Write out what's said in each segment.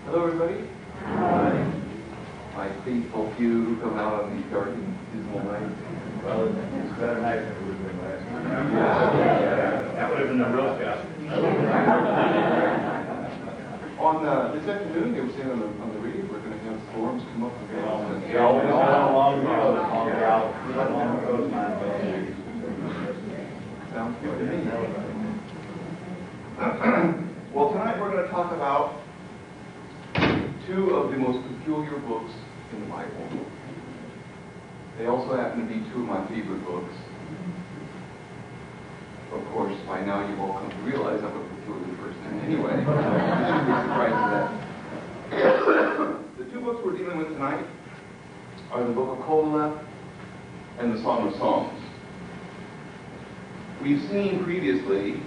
Hello, everybody. Hi. My faithful few who come out on these dark and dismal nights. Well, it's better night than it would have been last night. Yeah. That would have been a real test. On this afternoon, they were saying on the radio, we're going to have storms come up and down. Yeah, all along the road, along the coastline. Sounds good to me. Well, tonight we're going to talk about two of the most peculiar books in the Bible. They also happen to be two of my favorite books. Of course, by now you've all come to realize I'm a peculiar person anyway. You shouldn't be surprised at that. The two books we're dealing with tonight are the book of Qoheleth and the Song of Songs. We've seen previously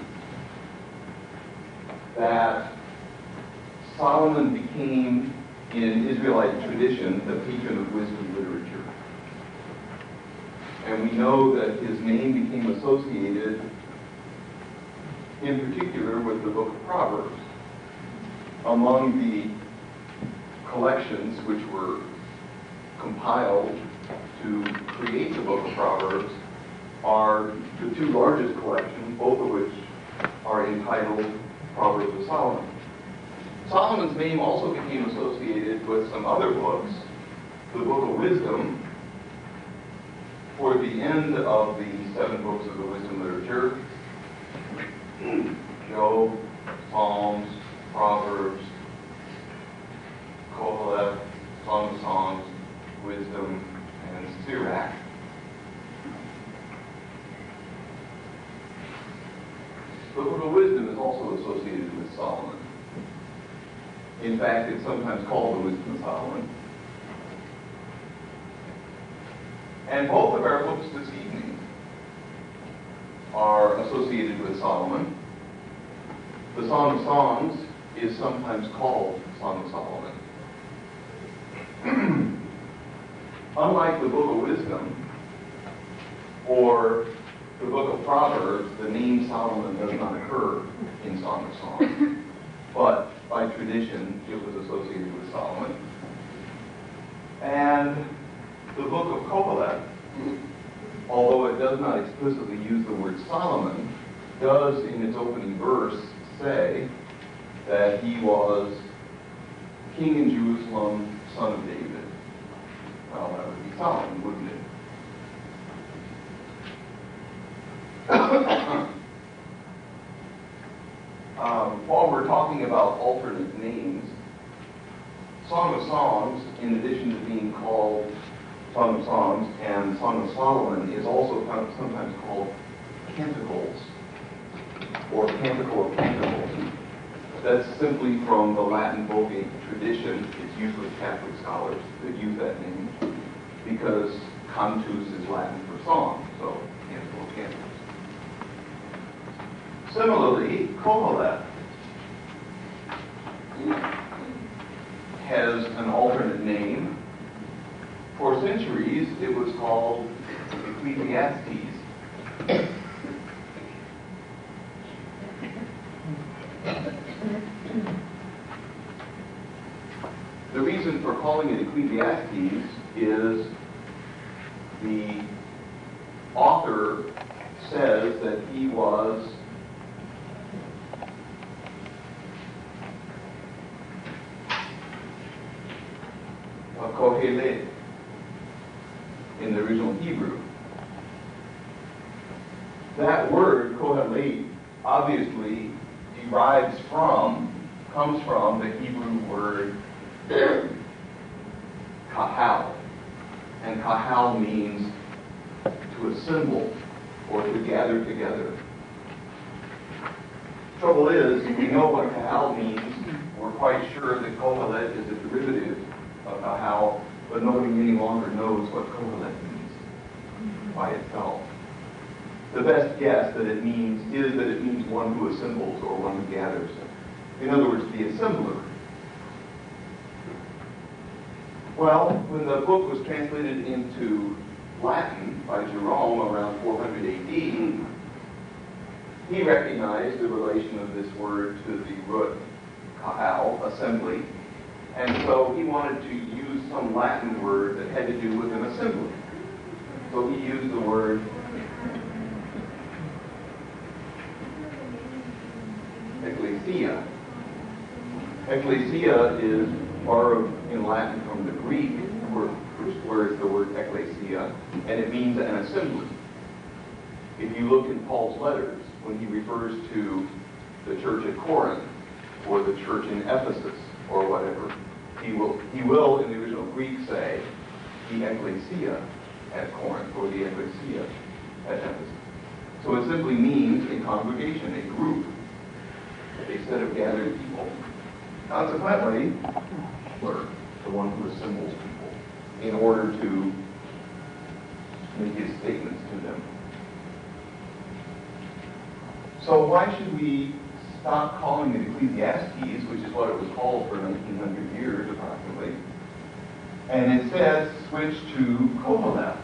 that Solomon became, in Israelite tradition, the patron of wisdom literature. And we know that his name became associated, in particular, with the book of Proverbs. Among the collections which were compiled to create the book of Proverbs are the two largest collections, both of which are entitled Proverbs of Solomon. Solomon's name also became associated with some other books, the Book of Wisdom, toward the end of the 7 books of the wisdom literature, Job, Psalms, Proverbs, Qoheleth, Song of Songs, Wisdom, and Sirach. The Book of Wisdom is also associated with Solomon. In fact, it's sometimes called the Wisdom of Solomon. And both of our books this evening are associated with Solomon. The Song of Songs is sometimes called Song of Solomon. Unlike the Book of Wisdom or the Book of Proverbs, the name Solomon does not occur in Song of Songs. But by tradition, it was associated with Solomon. And the book of Qoheleth, although it does not explicitly use the word Solomon, does in its opening verse say that he was king in Jerusalem, son of David. Well, that would be Solomon, wouldn't it? While we're talking about alternate names, Song of Songs, in addition to being called Song of Songs and Song of Solomon, is also sometimes called Canticles, or Canticle of Canticles. That's simply from the Latin Vulgate tradition. It's used with Catholic scholars that use that name, because cantus is Latin for song, so Canticle of Canticles. Similarly, Qoheleth has an alternate name. For centuries, it was called Ecclesiastes. The reason for calling it Ecclesiastes is the author says that he was a Qoheleth in the original Hebrew. That word, Qoheleth, obviously comes from the Hebrew word kahal. And kahal means to assemble or to gather together. Trouble is, we know what kahal means. We're quite sure that Qoheleth is a derivative of kahal, but nobody any longer knows what Qoheleth means by itself. The best guess that it means is that it means one who assembles or one who gathers. In other words, the assembler. Well, when the book was translated into Latin by Jerome around 400 AD, he recognized the relation of this word to the root kahal, assembly, And so he wanted to use some Latin word that had to do with an assembly. So he used the word ecclesia. Ecclesia is borrowed in Latin from the Greek, where it's the word ecclesia, and it means an assembly. If you look in Paul's letters, when he refers to the church at Corinth, or the church in Ephesus, or whatever, he will in the original Greek say the ecclesia at Corinth, or the ecclesia at Ephesus. So it simply means a congregation, a group, a set of gathered people. Consequently, we're the one who assembles people in order to make his statements to them. So why should we stop calling it Ecclesiastes, which is what it was called for 1900 years approximately, and instead switch to Qoheleth?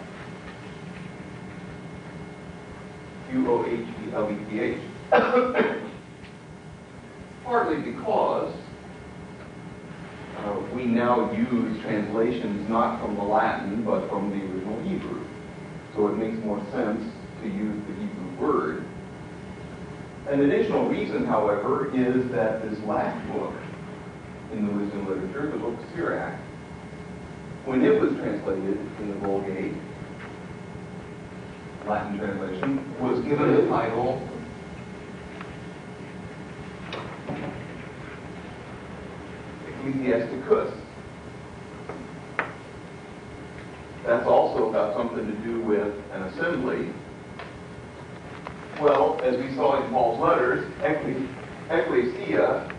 Qoheleth. Partly because we now use translations not from the Latin, but from the original Hebrew. So it makes more sense to use the Hebrew word. An additional reason, however, is that this last book in the wisdom literature, the book of Sirach, when it was translated in the Vulgate, Latin translation, was given the title Ecclesiasticus. That's also got something to do with an assembly. Well, as we saw in Paul's letters, ecclesia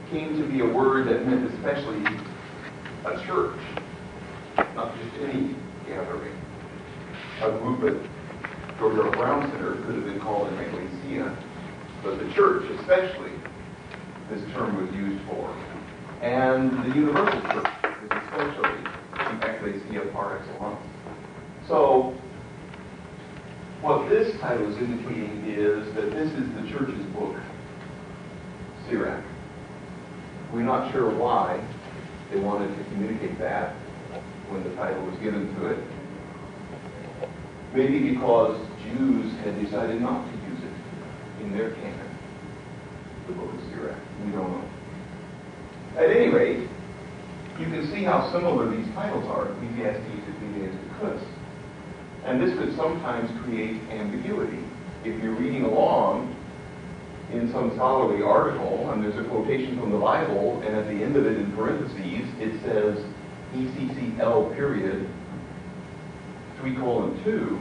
came to be a word that meant especially a church, not just any gathering. A group at George R. Brown Center could have been called an ecclesia, but the church especially, this term was used for. And the universal church is especially the ecclesia par excellence. So, what this title is indicating is that this is the church's book, Sirach. We're not sure why they wanted to communicate that when the title was given to it. Maybe because Jews had decided not to use it in their canon, the book of Sirach. We don't know. At any rate, you can see how similar these titles are, Ecclesiastes to Ecclesiasticus. And this could sometimes create ambiguity. If you're reading along in some scholarly article, and there's a quotation from the Bible, and at the end of it in parentheses, it says ECCL period 3:2.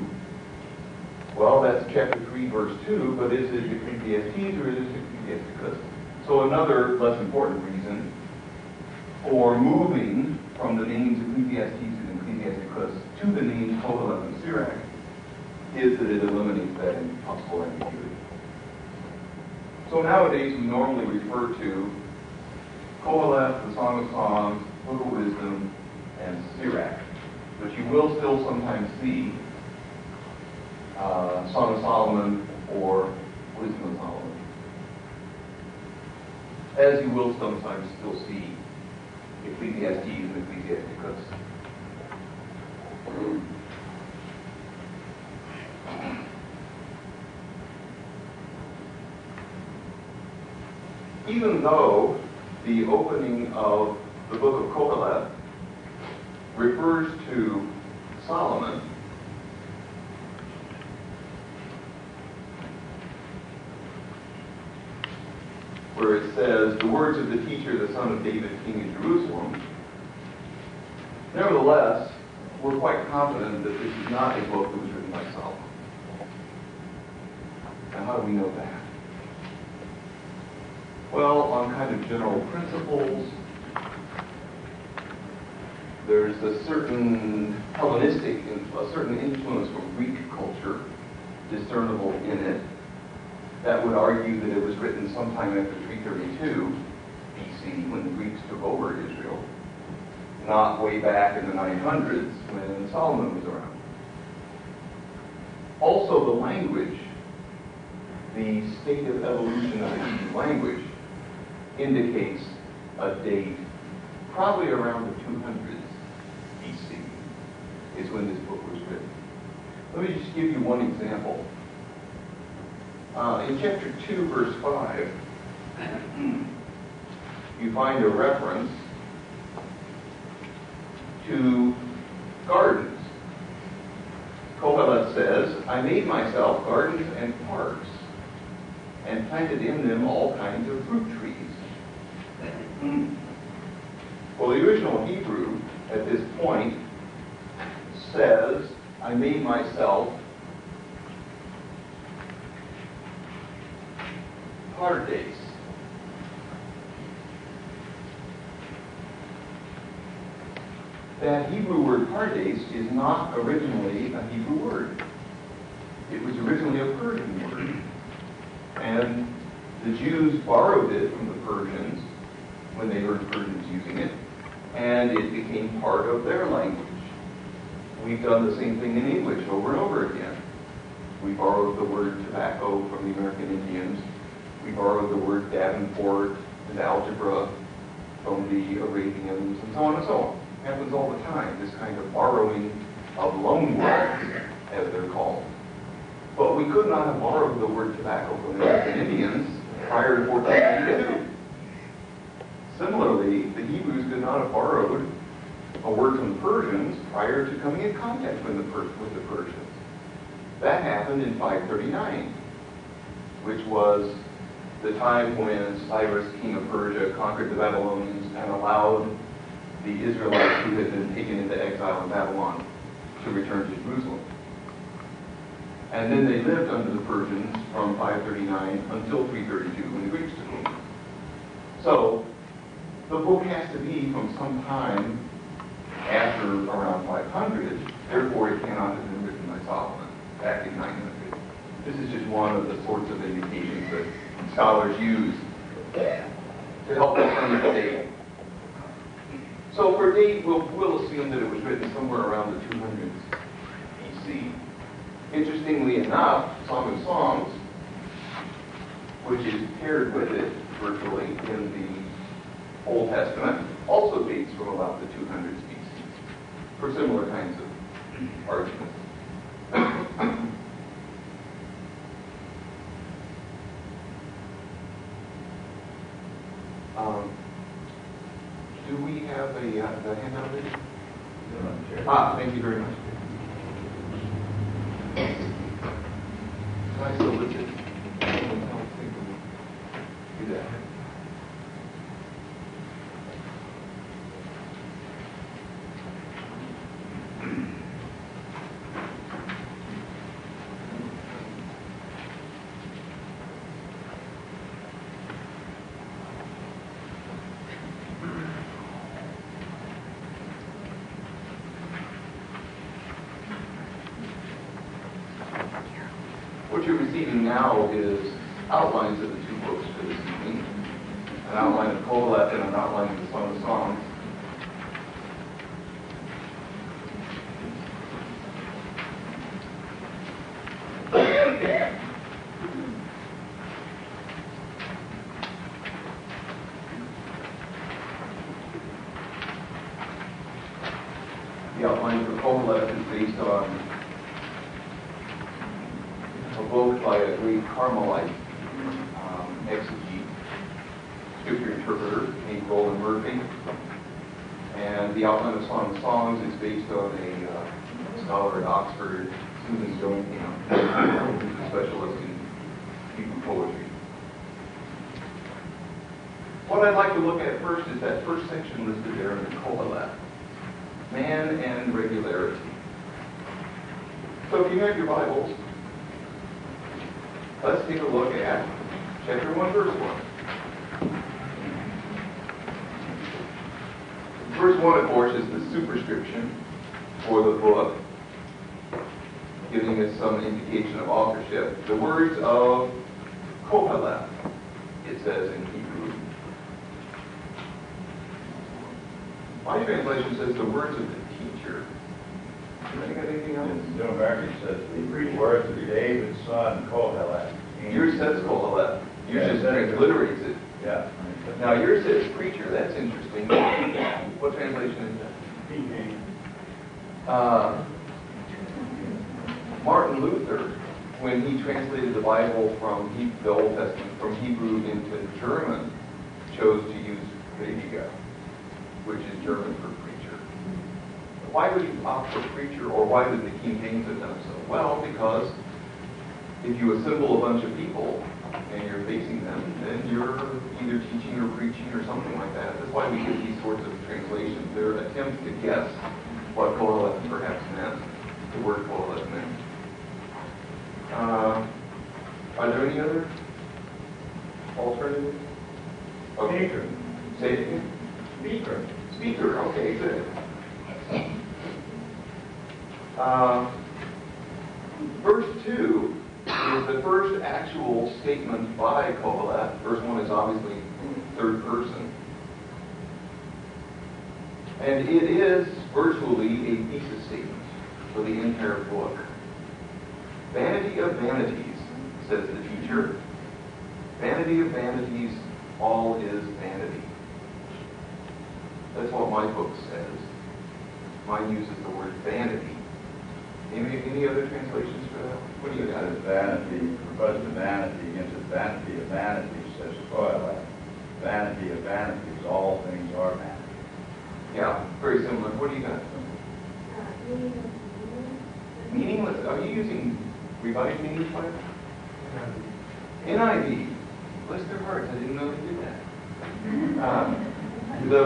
Well, that's chapter 3, verse 2, but is it Ecclesiastes or is it Ecclesiasticus? So another less important reason for moving from the names Ecclesiastes and Ecclesiasticus to the names Qoheleth and Sirach is that it eliminates that possible ambiguity. So nowadays we normally refer to Qoheleth, the Song of Songs, Book of Wisdom, and Sirach. But you will still sometimes see Song of Solomon or Wisdom of Solomon. As you will sometimes still see Ecclesiastes and Ecclesiasticus. Even though the opening of the book of Qoheleth refers to Solomon, where it says, the words of the teacher, the son of David, king of Jerusalem, nevertheless, we're quite confident that this is not a book that was written by Solomon. Now, how do we know that? Well, on kind of general principles, there's a certain Hellenistic, a certain influence from Greek culture discernible in it that would argue that it was written sometime after 332 BC when the Greeks took over Israel, not way back in the 900s when Solomon was around. Also, the language, the state of evolution of the Hebrew language, indicates a date probably around the 200s BC is when this book was written. Let me just give you one example. In chapter 2, verse 5, you find a reference to gardens. Qoheleth says, I made myself gardens and parks, and planted in them all kinds of fruit trees. Well, the original Hebrew at this point says, I made myself pardes. That Hebrew word pardes is not originally a Hebrew word. It was originally a Persian word. And the Jews borrowed it from the Persians when they heard Persians using it, and it became part of their language. We've done the same thing in English over and over again. We borrowed the word tobacco from the American Indians. We borrowed the word Davenport and algebra from the Arabians, and so on and so on. It happens all the time, this kind of borrowing of loan words, as they're called. But we could not have borrowed the word tobacco from the American Indians prior to 1492. Similarly, the Hebrews could not have borrowed a word from the Persians prior to coming in contact with the Persians. That happened in 539, which was the time when Cyrus, king of Persia, conquered the Babylonians and allowed the Israelites who had been taken into exile in Babylon to return to Jerusalem. And then they lived under the Persians from 539 until 332 when the Greeks took over. So the book has to be from some time after around 500, therefore it cannot have been written by Solomon back in 900. This is just one of the sorts of indications that scholars use to help determine the date. So for date, we'll assume that it was written somewhere around the 200s BC. Interestingly enough, Song of Songs, which is paired with it virtually in the Old Testament, also dates from about the 200s BC for similar kinds of arguments. Do we have the handout ready? Thank you very much. Can I solicit? Do that. What you're receiving now is outlines of the two books for this evening. An outline of Qoheleth and an outline of the Song of Songs. The outline for Qoheleth is based on a book by a great Carmelite exegete, scripture interpreter named Roland Murphy. And the outline of Song of Songs is based on a scholar at Oxford, Susan Joinham, who's a specialist in Hebrew poetry. What I'd like to look at first is that first section listed there in the Qoheleth, man and regularity. So if you have your Bibles, let's take a look at chapter 1, verse 1. Verse 1, of course, is the superscription for the book, giving us some indication of authorship. The words of Qoheleth, it says in Hebrew. My translation says the words of the teacher. Do you got anything else? The New American says the words of David's son Qoheleth. Yours says Qoheleth. Yours just transliterates it. Yeah. Now yours says preacher. That's interesting. What translation is that? King James. Martin Luther, when he translated the Bible from the Old Testament from Hebrew into German, chose to use Prediger, which is German for preacher. Why would he opt for preacher, or why would the King James have done so? Well, because if you assemble a bunch of people and you're facing them, then you're either teaching or preaching or something like that. That's why we get these sorts of translations. They're attempts to guess what Qoheleth perhaps meant, the word Qoheleth meant. Are there any other alternatives? Okay. Speaker. Say it again. Speaker. Speaker, okay, good. Verse 2 is the first actual statement by Qoheleth. Verse 1 is obviously third person. And it is virtually a thesis statement for the entire book. Vanity of vanities, says the teacher. Vanity of vanities, all is vanity. That's what my book says. Mine uses the word vanity. Any other translations for that? What do you got? Vanity, refers to vanity against the vanity of vanities, says Qoheleth. Vanity of vanities, all things are vanity. Yeah, very similar. What do you got? Meaningless. Are you using Revised English Bible? NIV. Bless their hearts. I didn't know they did that. The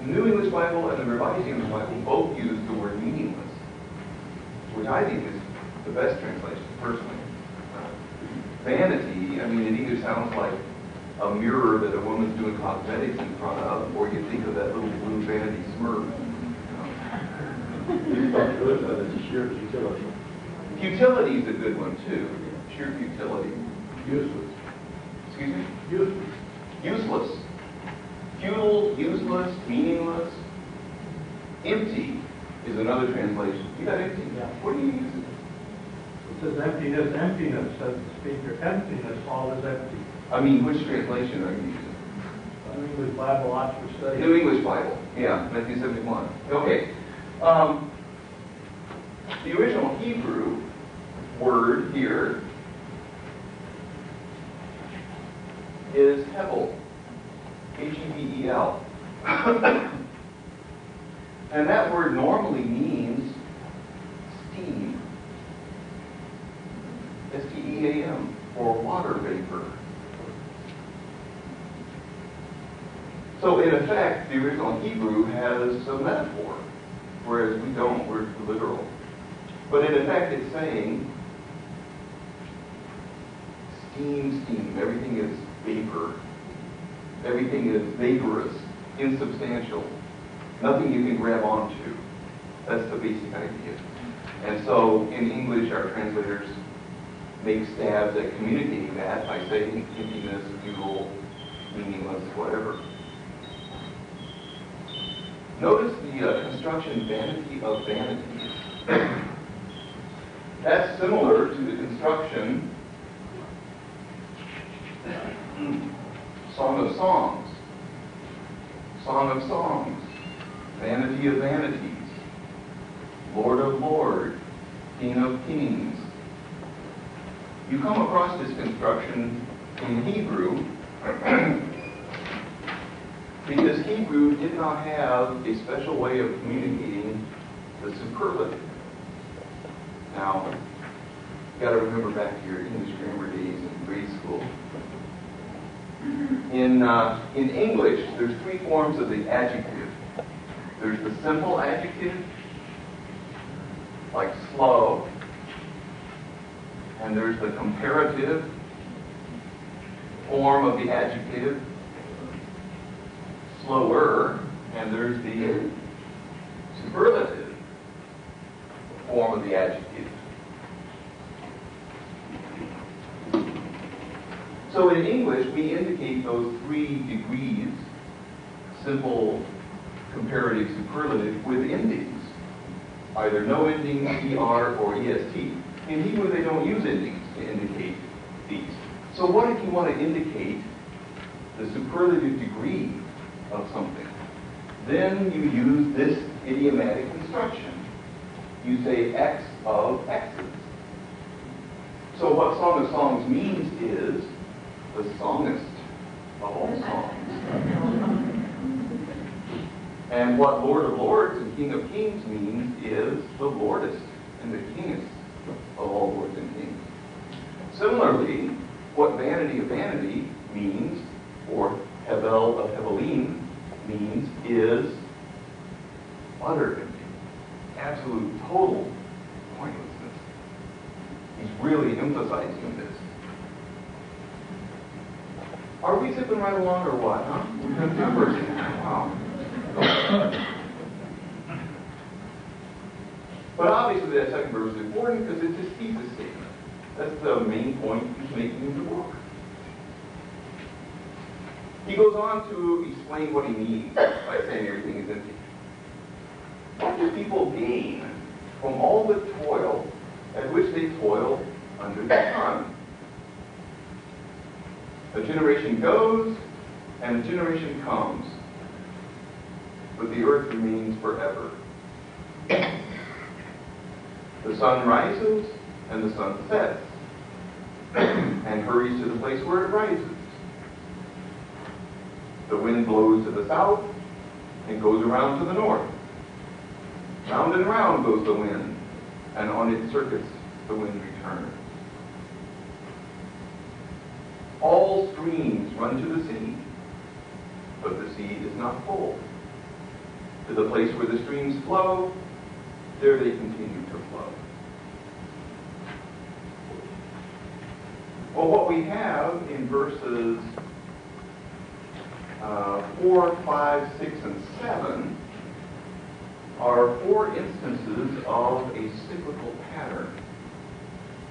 New English Bible and the Revised English Bible both use the word meaningless, which I think is the best translation, personally. Vanity, I mean, it either sounds like a mirror that a woman's doing cosmetics in front of, or you think of that little blue vanity smurf. Sheer futility. Futility is a good one, too. Sheer futility. Useless. Excuse me? Useless. Useless. Futile, useless, meaningless. Empty is another translation. You got empty? Yeah. What do you use? It says emptiness, emptiness, says the speaker. Emptiness, all is empty. I mean, which translation are you using? New English Bible, Oxford Study. New English Bible. Yeah, 1971. Okay. The original Hebrew word here is Hebel. Hebel. And that word normally means steam. S-T-E-A-M, or water vapor. So in effect, the original Hebrew has a metaphor, whereas we don't, we're literal. But in effect, it's saying steam, steam. Everything is vapor. Everything is vaporous, insubstantial. Nothing you can grab onto. That's the basic idea. And so in English, our translators make stabs at communicating that by saying emptiness, futile, meaningless, whatever. Notice the construction vanity of vanities. That's similar to the construction Song of Songs, Song of Songs, Vanity of Vanities, Lord of Lords, King of Kings. You come across this construction in Hebrew because Hebrew did not have a special way of communicating the superlative. Now, you've got to remember back to your English grammar days in grade school. In English, there's three forms of the adjective. There's the simple adjective, like slow, and there's the comparative form of the adjective, slower, and there's the superlative form of the adjective. So in English, we indicate those three degrees, simple, comparative, superlative, with endings. Either no ending, ER, or EST. In Hebrew, they don't use endings to indicate these. So what if you want to indicate the superlative degree of something? then you use this idiomatic construction. You say X of X's. So what Song of Songs means is the songest of all songs. And what Lord of Lords and King of Kings means is the Lordest and the Kingest of all lords and kings. Similarly, what Vanity of Vanity means, or Hevel of Hevelim means, is utter empty, absolute, total pointlessness. He's really emphasizing this. Are we zipping right along or what, huh? We're going to do verse 10. Wow. But obviously that second verse is important because it's his thesis statement. That's the main point he's making in the book. He goes on to explain what he means by saying everything is empty. What do people gain from all the toil at which they toil under the sun? A generation goes and a generation comes, but the earth remains forever. The sun rises and the sun sets and hurries to the place where it rises. The wind blows to the south and goes around to the north. Round and round goes the wind, and on its circuits the wind returns. All streams run to the sea, but the sea is not full. To the place where the streams flow, there they continue to flow. Well, what we have in verses 4, 5, 6, and 7 are 4 instances of a cyclical pattern.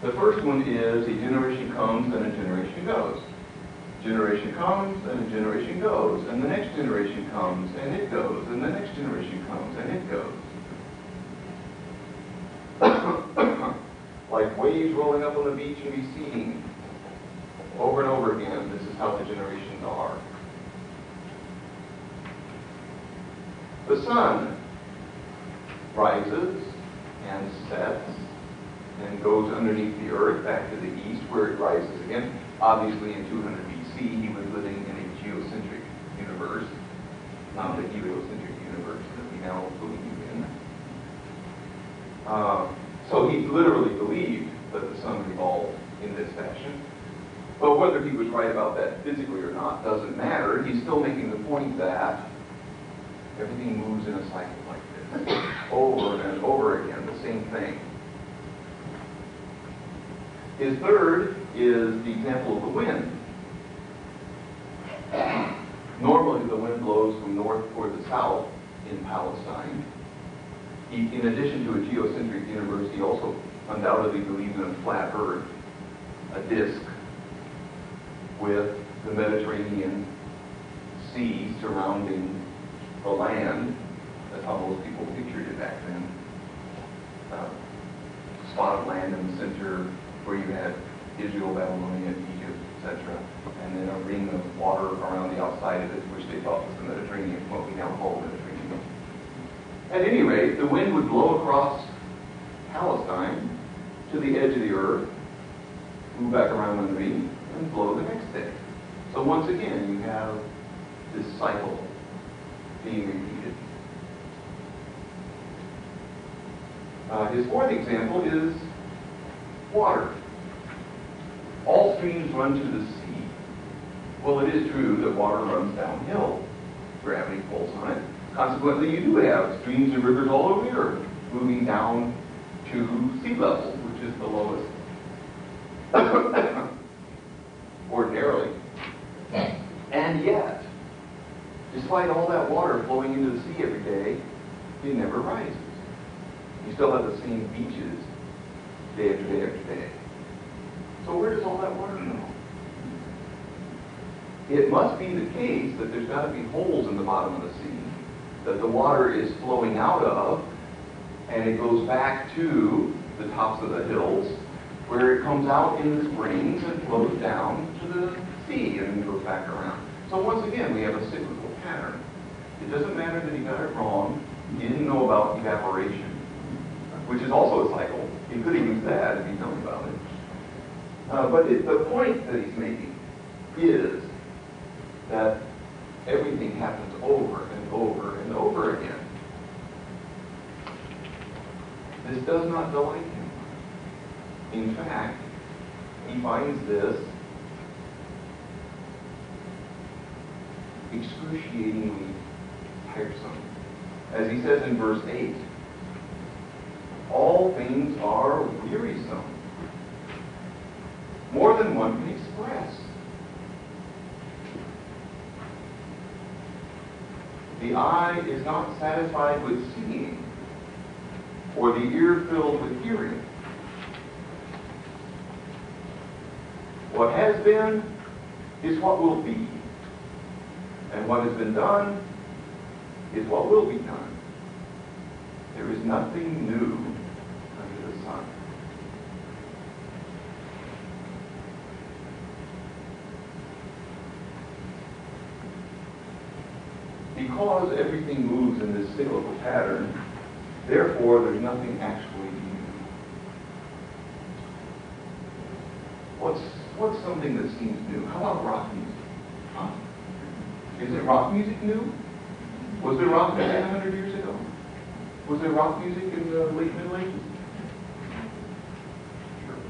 The first one is a generation comes and a generation goes. Generation comes and a generation goes, and the next generation comes and it goes, and the next generation comes and it goes. Like waves rolling up on the beach and receding over and over again, this is how the generations are. The sun rises and sets and goes underneath the earth back to the east where it rises again. Obviously in 200 BC he was living in a geocentric universe, not the heliocentric universe that we now believe in. So he literally believed that the sun revolved in this fashion. But whether he was right about that physically or not doesn't matter. He's still making the point that everything moves in a cycle like this, over and over again, the same thing. His third is the example of the wind. Normally the wind blows from north toward the south in Palestine. In addition to a geocentric universe, he also undoubtedly believes in a flat earth, a disk with the Mediterranean Sea surrounding the land. That's how most people pictured it back then. Spot of land in the center where you had Israel, Babylonia, Egypt, etc. And then a ring of water around the outside of it, which they thought was the Mediterranean, what we now call the Mediterranean. At any rate, the wind would blow across Palestine to the edge of the earth, move back around underneath, and blow the next day. So once again, you have this cycle being repeated. His fourth example is water. All streams run to the sea. Well, it is true that water runs downhill. Gravity pulls on it. Consequently, you do have streams and rivers all over the earth moving down to sea level, which is the lowest ordinarily. And yet, despite all that water flowing into the sea every day, it never rises. You still have the same beaches day after day after day. So where does all that water go? It must be the case that there's got to be holes in the bottom of the sea that the water is flowing out of, and it goes back to the tops of the hills, where it comes out in the springs and flows down to the sea and goes back around. So once again, we have a cyclical pattern. It doesn't matter that he got it wrong. He didn't know about evaporation, which is also a cycle. He could have used that if he'd known about it. But the point that he's making is that everything happens over and over and over again. This does not delight him. In fact, he finds this excruciatingly tiresome. As he says in verse 8, all things are wearisome, more than one can express. The eye is not satisfied with seeing, or the ear filled with hearing. What has been is what will be, and what has been done is what will be done. There is nothing new under the sun. Because everything moves in this cyclical pattern, therefore there's nothing actually new. What's something that seems new? How about rock music? Huh? Isn't rock music new? Was there rock music 100 years ago? Was there rock music in the late Middle Ages?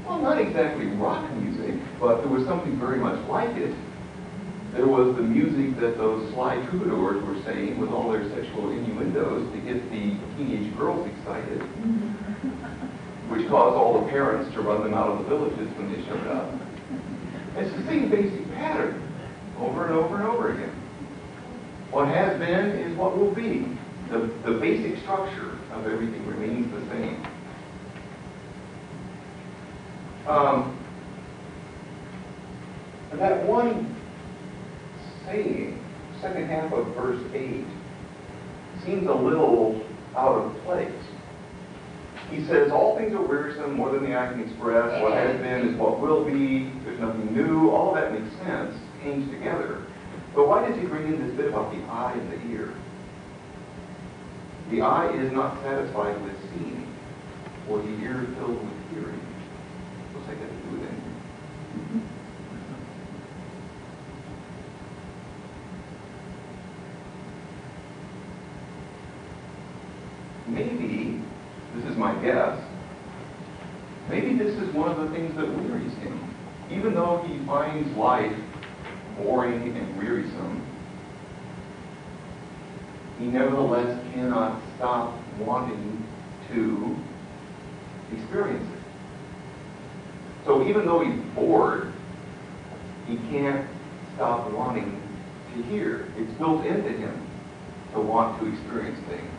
Well, not exactly rock music, but there was something very much like it. There was the music that those sly troubadours were saying with all their sexual innuendos to get the teenage girls excited, which caused all the parents to run them out of the villages when they showed up. It's the same basic pattern, over and over and over again. What has been is what will be. The basic structure of everything remains the same. And that one saying, second half of verse 8, seems a little out of place. He says, all things are wearisome, more than the eye can express. What has been is what will be. There's nothing new. All that makes sense, hangs together. But why does he bring in this bit about the eye and the ear? The eye is not satisfied with seeing, or the ear filled with hearing. What's that got to do with anything? Maybe, this is my guess, maybe this is one of the things that wearies him. Even though he finds life boring and wearisome, he nevertheless cannot stop wanting to experience it. So even though he's bored, he can't stop wanting to hear. It's built into him to want to experience things.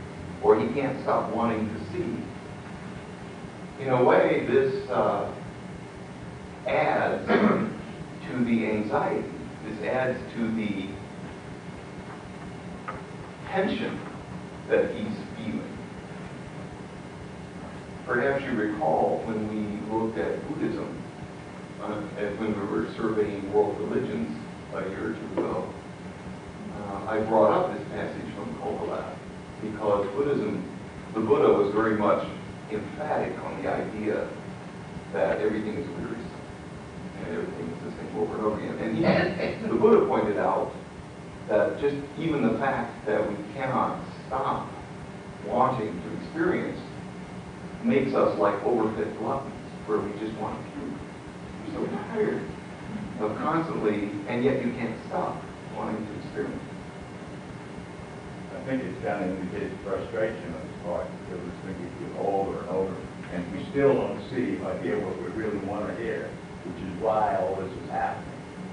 Or he can't stop wanting to see. In a way, this adds to the anxiety. This adds to the tension that he's feeling. Perhaps you recall when we looked at Buddhism, when we were surveying world religions a year or two ago, I brought up this passage from Qoheleth. Because Buddhism, the Buddha was very much emphatic on the idea that everything is wearisome and everything is the same over and over again. And the Buddha pointed out that just even the fact that we cannot stop wanting to experience makes us like overfed gluttons, where we just want to puke. We're so tired of constantly, and yet you can't stop wanting to experience. I think it's kind of indicates frustration on his part, because it's going to get over and over, and we still don't see or hear what we really want to hear, which is why all this is happening.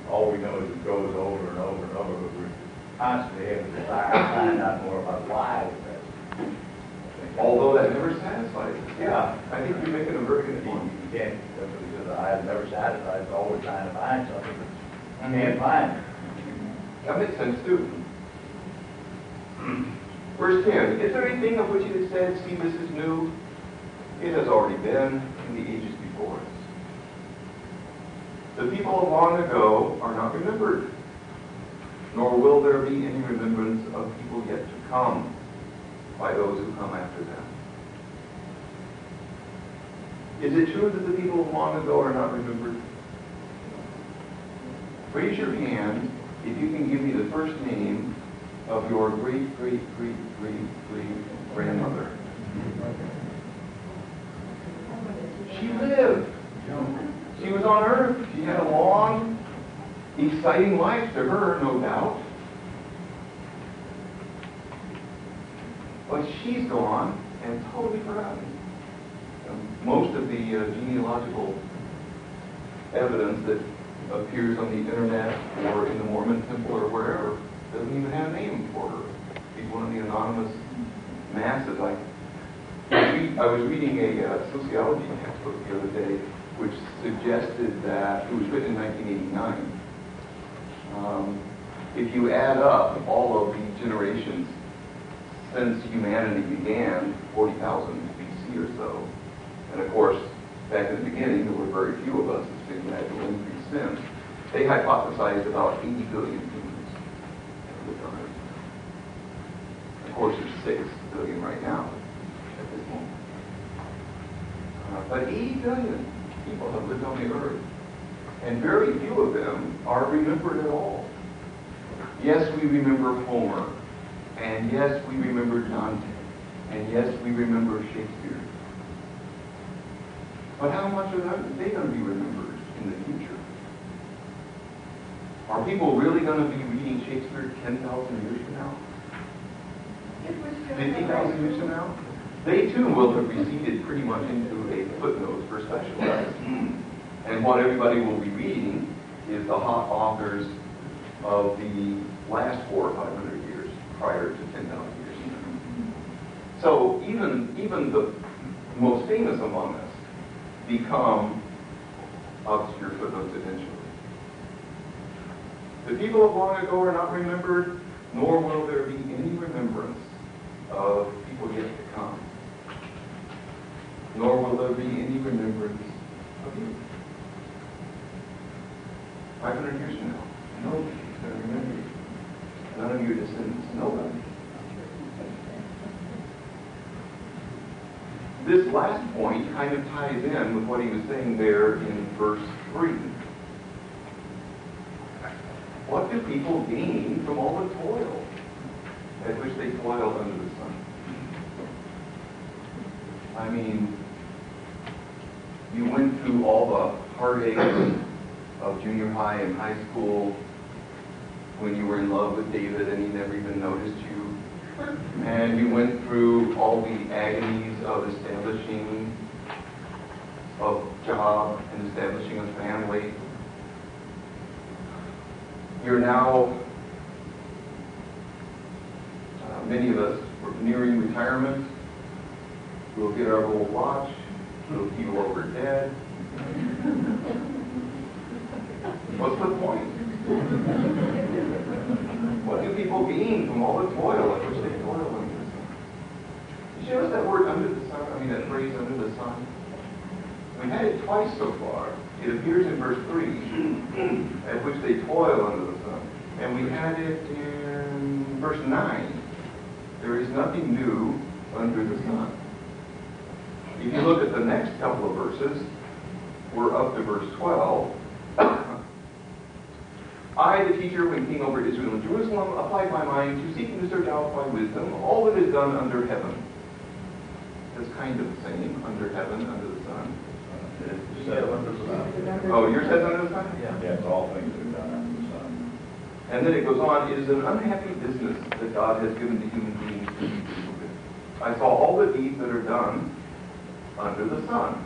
All we know is it goes over and over and over, but we're constantly able to find out more about why it does. Although that never satisfies us. Yeah. I think you're making a very good point. You can't, because the eye is never satisfied, it's always trying to find something that you can't find. That makes sense too. Verse 10, is there anything of which it is said, see, this is new? It has already been in the ages before us. The people of long ago are not remembered. nor will there be any remembrance of people yet to come by those who come after them. Is it true that the people of long ago are not remembered? Raise your hand if you can give me the first name of your great-great-great-great-great-grandmother. She lived. She was on earth. She had a long, exciting life to her, no doubt. But she's gone and totally forgotten. Most of the genealogical evidence that appears on the internet or in the Mormon temple or wherever doesn't even have a name for her. She's one of the anonymous masses. I was reading a sociology textbook the other day which suggested that, it was written in 1989, if you add up all of the generations since humanity began, 40,000 BC or so, and of course, back in the beginning, there were very few of us. It's been gradual increase since. They hypothesized about 80 billion humans lived on Earth. Of course, there's 6 billion right now at this moment. But 80 billion people have lived on the Earth, and very few of them are remembered at all. Yes, we remember Homer, and yes, we remember Dante, and yes, we remember Shakespeare. But how much are they going to be remembered in the future? Are people really going to be reading Shakespeare 10,000 years from now? 50,000 years from now? They too will have receded pretty much into a footnote for specialists. And what everybody will be reading is the hot authors of the last 400 or 500 years prior to 10,000 years. So even the most famous among us become obscure footnotes eventually. The people of long ago are not remembered, nor will there be any remembrance of people yet to come. Nor will there be any remembrance of you. 500 years from now, nobody's going to remember you. None of your descendants, nobody. This last point kind of ties in with what he was saying there in verse 3. What do people gain from all the toil at which they toil under the sun? I mean, you went through all the heartaches of junior high and high school when you were in love with David and he never even noticed you. And you went through all the agonies of establishing a job and establishing a family. You're now, many of us, we're nearing retirement. We'll get our gold watch. We'll keel over dead. What's the point? What do people gain from all the toil at which they toil under the sun? Did you notice that word under the sun? I mean that phrase under the sun? We've had it twice so far. It appears in verse 3, at which they toil under the sun. And we had it in verse 9. There is nothing new under the sun. If you look at the next couple of verses, we're up to verse 12. I, the teacher, when king over Israel and Jerusalem, applied my mind to seek and to search out by wisdom all that is done under heaven. That's kind of the same, under heaven, under the sun. Oh, yours says under the sun? Yeah, it's all things that are done under the sun. And then it goes on, it is an unhappy business that God has given to human beings to do with. I saw all the deeds that are done under the sun,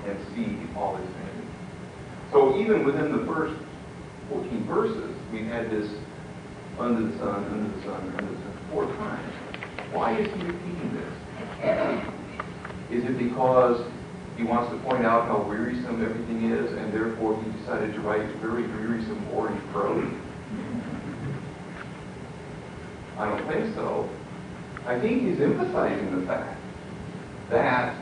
and see all his vanity. So even within the first 14 verses, we've had this under the sun, under the sun, under the sun, 4 times. Why is he repeating this? Is it because he wants to point out how wearisome everything is, and therefore he decided to write very wearisome orange prose? I don't think so. I think he's emphasizing the fact that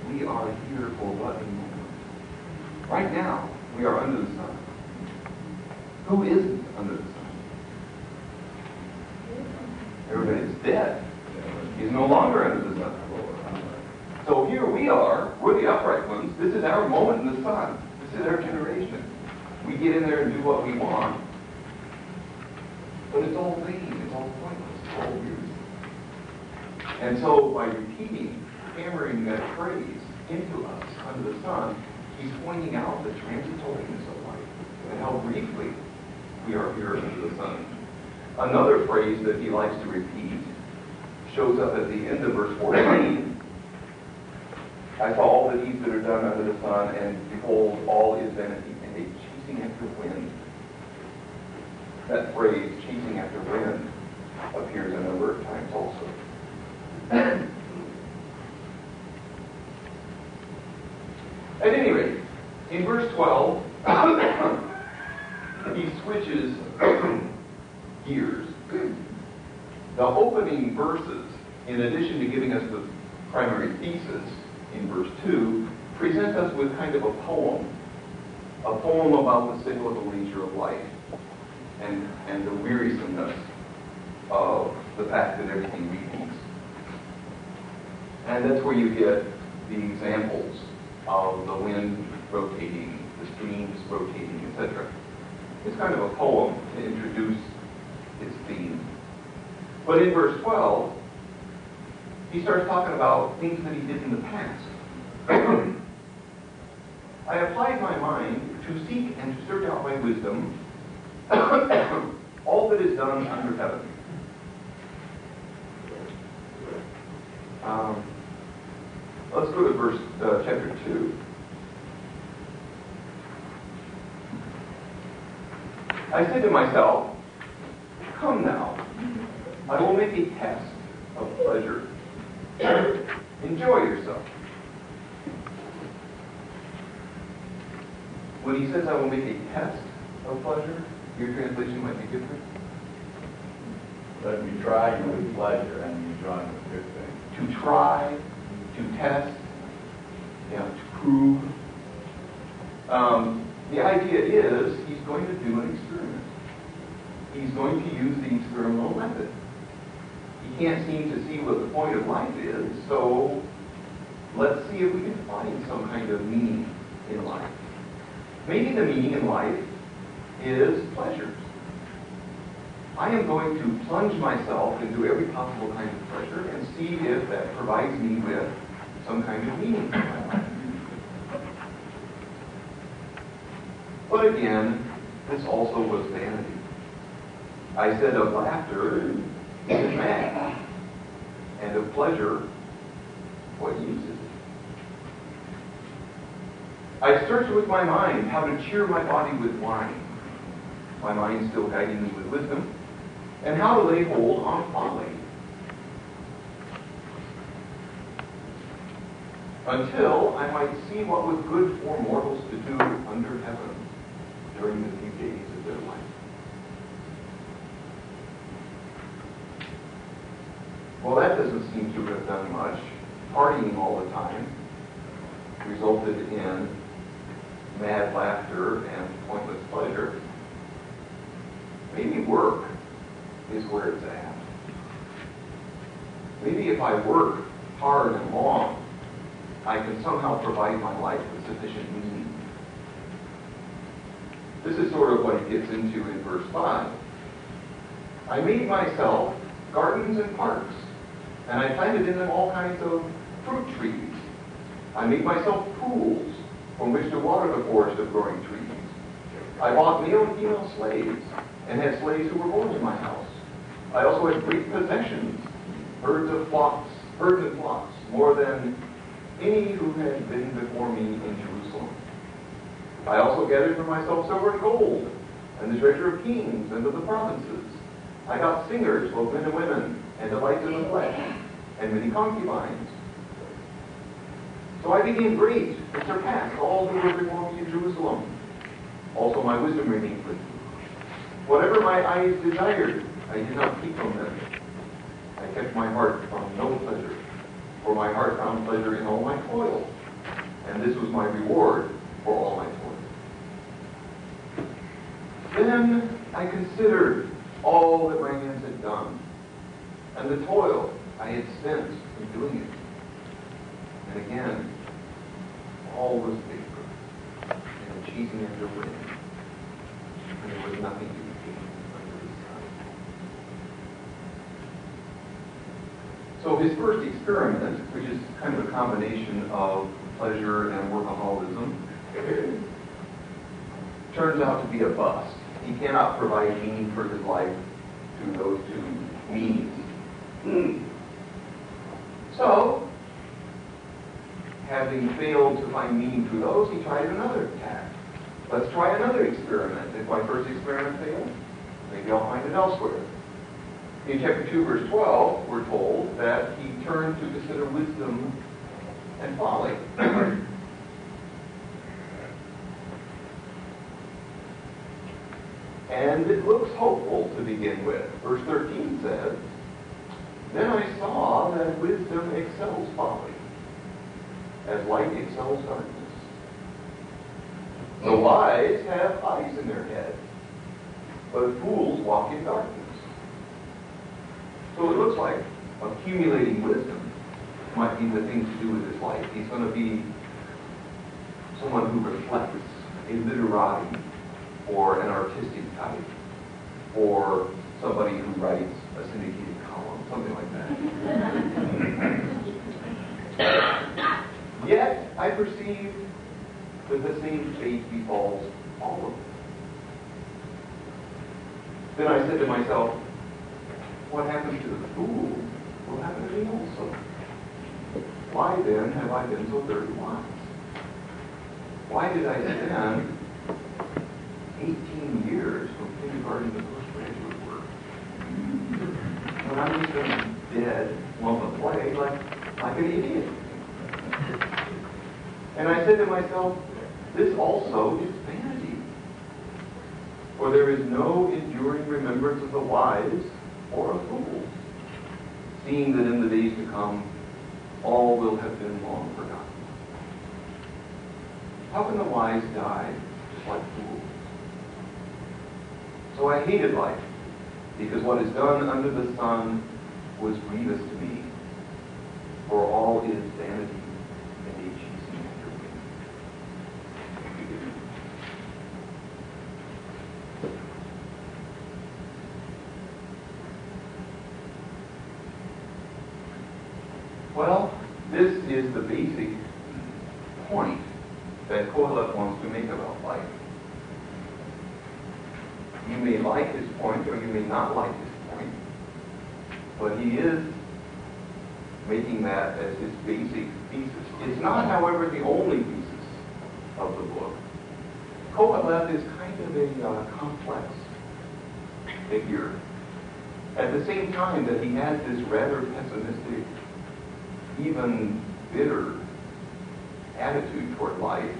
we are here for what a moment. Right now, we are under the sun. Who isn't under the sun? Everybody's dead. He's no longer under the sun. So here we are, we're the upright ones. This is our moment in the sun. This is our generation. We get in there and do what we want. But it's all vain, it's all pointless, it's all weird. And so by repeating, hammering that phrase into us under the sun, he's pointing out the transitoriness of life and how briefly we are here under the sun. Another phrase that he likes to repeat shows up at the end of verse 14. I saw all the deeds that are done under the sun, and behold, all is vanity and a chasing after wind. That phrase, chasing after wind, appears a number of times also. At any rate, in verse 12, he switches gears. The opening verses, in addition to giving us the primary thesis in verse 2, present us with kind of a poem about the cyclical nature of life and the wearisomeness of the fact that everything repeats. And that's where you get the examples of the wind rotating, the streams rotating, etc. It's kind of a poem to introduce its theme. But in verse 12, he starts talking about things that he did in the past. I applied my mind to seek and to search out by wisdom all that is done under heaven. Let's go to chapter 2. I said to myself, come now, I will make a test of pleasure. Enjoy yourself. When he says I will make a test of pleasure, your translation might be different. Let me try you with pleasure and you join with good things. To try, to test, to prove. The idea is he's going to do an experiment. He's going to use the experimental method. He can't seem to see what the point of life is, so let's see if we can find some kind of meaning in life. Maybe the meaning in life is pleasures. I am going to plunge myself into every possible kind of pleasure and see if that provides me with some kind of meaning in my life. But again, this also was vanity. I said of laughter, it is mad, and of pleasure, what use is it? I searched with my mind how to cheer my body with wine, my mind still guiding me with wisdom, and how to lay hold on folly, until I might see what was good for mortals to do under heaven during the few days of their life. Well, that doesn't seem to have done much. Partying all the time resulted in mad laughter and pointless pleasure. Maybe work is where it's at. Maybe if I work hard and long, I can somehow provide my life with sufficient meaning. This is sort of what he gets into in verse 5. I made myself gardens and parks, and I planted in them all kinds of fruit trees. I made myself pools from which to water the forest of growing trees. I bought male and female slaves, and had slaves who were born in my house. I also had great possessions, herds and flocks, more than any who had been before me in Jerusalem. I also gathered for myself silver and gold, and the treasure of kings and of the provinces. I got singers, both men and women, and delights in the flesh, and many concubines. So I became great and surpassed all who were before me in Jerusalem. Also my wisdom remained with me. Whatever my eyes desired, I did not keep from them. I kept my heart from no pleasure, for my heart found pleasure in all my toil, and this was my reward for all my toil. Then then I considered all that my hands had done, and the toil I had spent in doing it. And again, all was vapor, and the chasing after wind, and there was nothing to be gained under the sun. So his first experiment, which is kind of a combination of pleasure and workaholism, turns out to be a bust. He cannot provide meaning for his life through those two means. So, having failed to find meaning through those, he tried another tack. Let's try another experiment. If my first experiment failed, maybe I'll find it elsewhere. In chapter 2, verse 12, we're told that he turned to consider wisdom and folly. And it looks hopeful to begin with. Verse 13 says, "Then I saw that wisdom excels folly, as light excels darkness. The wise have eyes in their heads, but fools walk in darkness." So it looks like accumulating wisdom might be the thing to do with his life. He's going to be someone who reflects a literati, or an artistic type, or somebody who writes a syndicated column, something like that. Yet I perceive that the same fate befalls all of them. Then I said to myself, what happens to the fool will happen to me also. Why then have I been so very wise? Why did I spend 18 years from kindergarten to postgraduate work when I'm just going to be dead lump of clay like an idiot? And I said to myself, this also is vanity. For there is no enduring remembrance of the wise or of fools, seeing that in the days to come all will have been long forgotten. How can the wise die just like fools? So I hated life, because what is done under the sun was grievous to me, for all is vanity and a chasing after wind. Well, this is the basic point that Qoheleth wants to make about life. You may like his point, or you may not like his point, but he is making that as his basic thesis. It's not, however, the only thesis of the book. Qoheleth is kind of a complex figure. At the same time that he has this rather pessimistic, even bitter attitude toward life,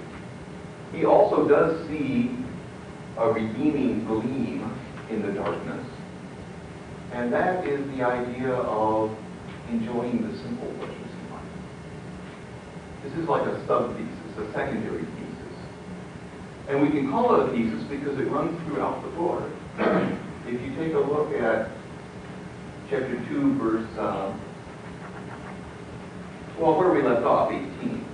he also does see a redeeming gleam in the darkness. And that is the idea of enjoying the simple pleasures in life. This is like a sub-thesis, a secondary thesis. And we can call it a thesis because it runs throughout the book. If you take a look at chapter 2, verse, where we left off, 18.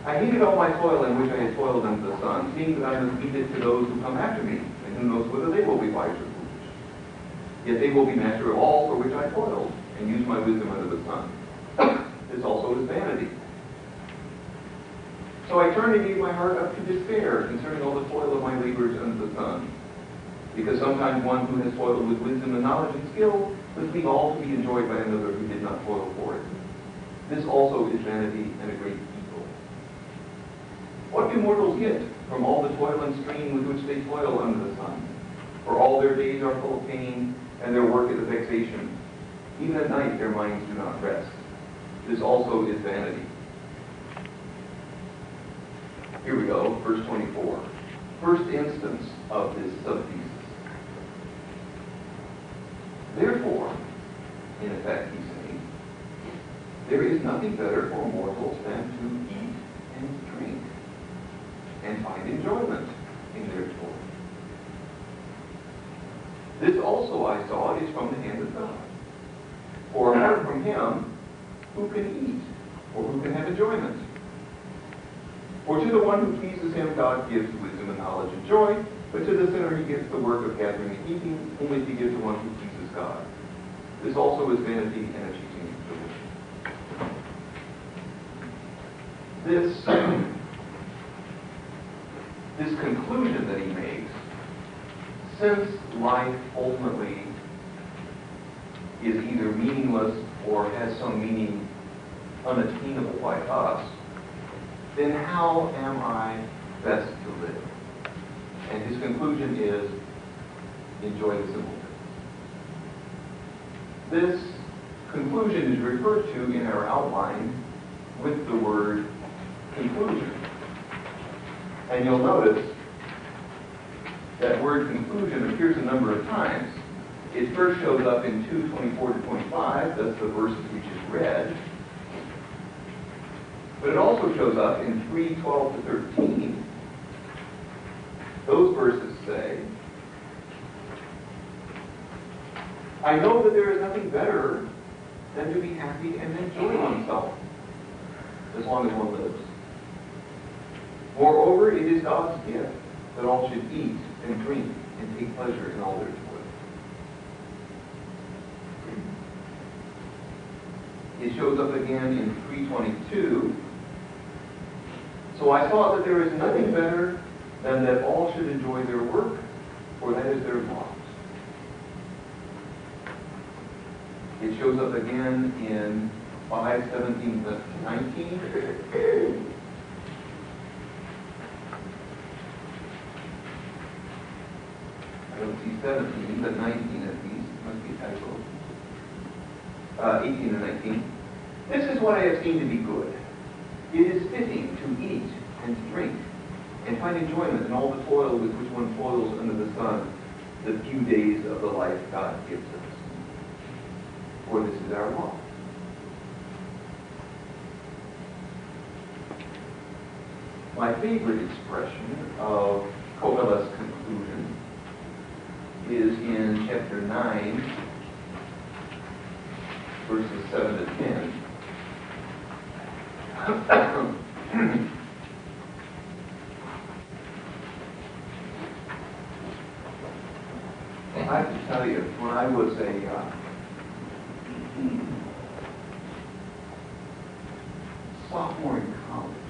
I hated all my toil in which I had toiled under the sun, seeing that I must leave it to those who come after me, and who knows whether they will be wise or foolish. Yet they will be master of all for which I toiled, and use my wisdom under the sun. This also is vanity. So I turned and gave my heart up to despair concerning all the toil of my labors under the sun. Because sometimes one who has toiled with wisdom and knowledge and skill must leave all to be enjoyed by another who did not toil for it. This also is vanity and a great evil. What do mortals get from all the toil and strain with which they toil under the sun? For all their days are full of pain, and their work is a vexation. Even at night their minds do not rest. This also is vanity. Here we go, verse 24. First instance of this sub-thesis. Therefore, in effect, he's saying, there is nothing better for mortals than to eat and drink and find enjoyment in their toil. also I saw is from the hand of God. For apart from him, who can eat, or who can have enjoyment? For to the one who pleases him, God gives wisdom and knowledge and joy, but to the sinner he gives the work of gathering and eating, only to give to one who pleases God. This also is vanity and a cheating delusion. This conclusion that he makes, since life ultimately is either meaningless or has some meaning unattainable by us, then how am I best to live? And his conclusion is, enjoy the simple things. This conclusion is referred to in our outline with the word conclusion. And you'll notice that word conclusion appears a number of times. It first shows up in 2:24-25, that's the verses we just read. But it also shows up in 3:12-13. Those verses say, I know that there is nothing better than to be happy and enjoy oneself, as long as one lives. Moreover, it is God's gift that all should eat and drink and take pleasure in all their joy. It shows up again in 3:22. So I saw that there is nothing better than that all should enjoy their work, for that is their lot. It shows up again in 5:17-19. I don't see 17, but 19 at least. Must be a typo. 18 and 19. This is what I have seen to be good. It is fitting to eat and to drink and find enjoyment in all the toil with which one toils under the sun, the few days of the life God gives us. For this is our law. My favorite expression of Qoheleth's conclusion is in chapter 9, verses 7-10. I have to tell you, when I was a sophomore in college,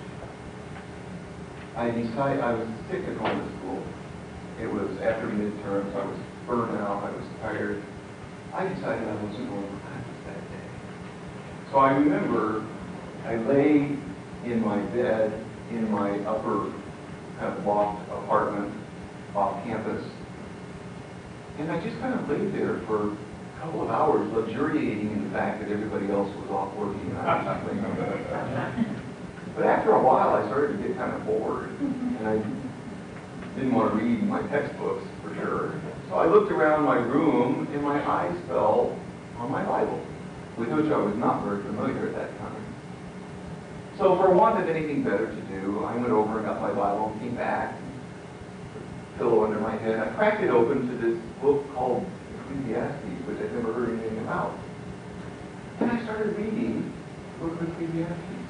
I decided I was sick at home at school. It was after midterms. I was burned out. I was tired. I decided I wasn't going to practice that day. So I remember I lay in my bed in my upper kind of loft apartment off campus, and I just kind of lay there for a couple of hours, luxuriating in the fact that everybody else was off working and I was just laying on the bed. But after a while, I started to get kind of bored, and I didn't want to read my textbooks for sure. So I looked around my room, and my eyes fell on my Bible, with which I was not very familiar at that time. So for want of anything better to do, I went over and got my Bible and came back, put a pillow under my head. I cracked it open to this book called Ecclesiastes, which I'd never heard anything about. And I started reading the book of Ecclesiastes.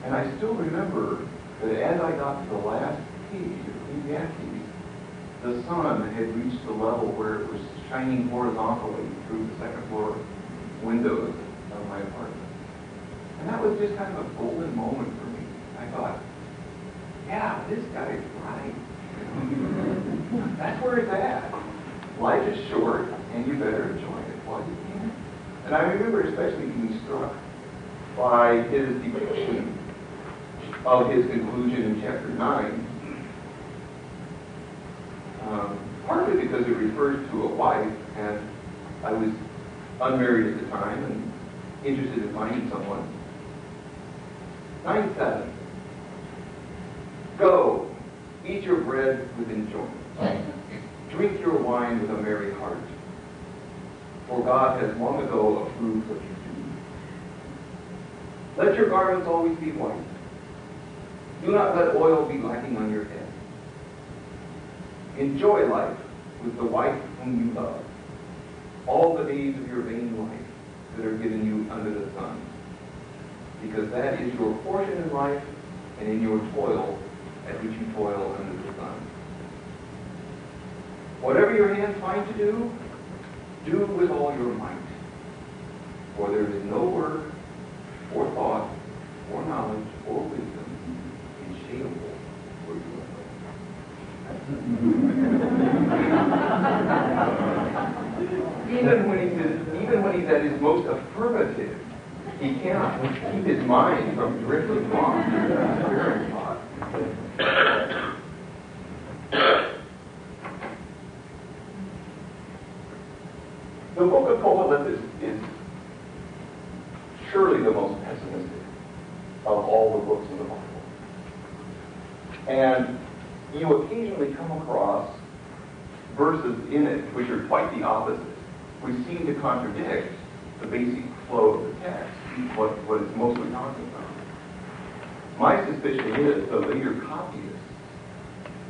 And I still remember that as I got to the last page of Ecclesiastes, the sun had reached the level where it was shining horizontally through the second floor windows of my apartment. And that was just kind of a golden moment for me. I thought, yeah, this guy's right. That's where it's at. Life is short, and you better enjoy it while you can. And I remember especially being struck by his depiction of his conclusion in chapter 9. Partly because it refers to a wife, and I was unmarried at the time and interested in finding someone. 9:7. Go, eat your bread with enjoyment. Drink your wine with a merry heart. For God has long ago approved what you do. Let your garments always be white. Do not let oil be lacking on your head. Enjoy life with the wife whom you love, all the days of your vain life that are given you under the sun, because that is your portion in life and in your toil at which you toil under the sun. Whatever your hands find to do, do with all your might. For there is no work, or thought, or knowledge, or wisdom insatiable for you even when he's at his most affirmative, he cannot keep his mind from drifting off to the spirit thought. The book of Qoheleth is surely the most pessimistic of all the books in the Bible. And you occasionally come across verses in it which are quite the opposite, which seem to contradict the basic flow of the text, what it's mostly talking about. My suspicion is the later copyists,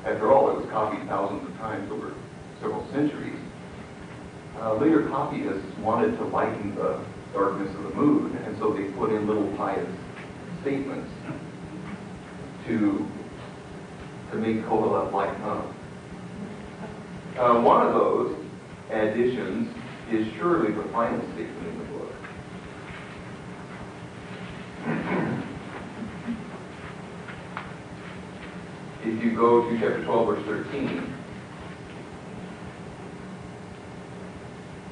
after all, it was copied thousands of times over several centuries, later copyists wanted to lighten the darkness of the mood, and so they put in little pious statements to make Qoheleth lighten up. One of those additions is surely the final statement in the book. If you go to chapter 12, verse 13,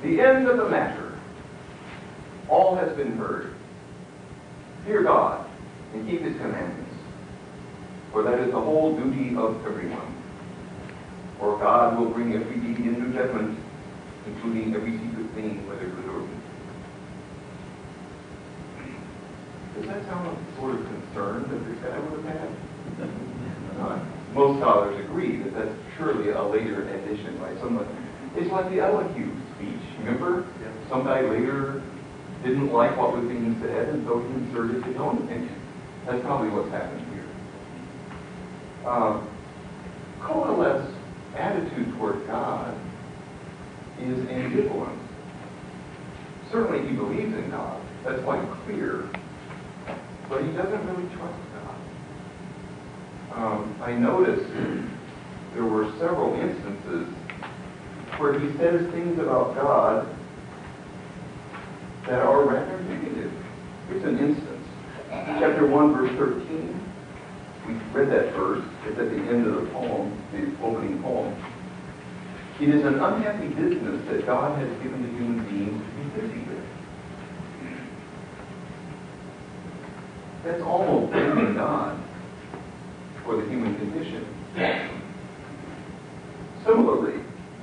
the end of the matter, all has been heard. Fear God and keep His commandments, for that is the whole duty of everyone. For God will bring every deed into judgment, including every secret thing, whether good or evil. Does that sound like the sort of concern that this guy would have had? Most scholars agree that that's surely a later addition by someone. It's like the Elihu speech. Remember? Some guy later didn't like what was being said, and so he inserted his own opinion. That's probably what's happened here. Qoheleth's attitude toward God is ambivalent. Certainly he believes in God. That's quite clear. But he doesn't really trust God. I noticed there were several instances where he says things about God that are rather negative. Here's an instance. Chapter 1, verse 13. We read that verse. It's at the end of the poem, the opening poem. It is an unhappy business that God has given the human beings to be busy with. That's almost blaming God for the human condition. Similarly,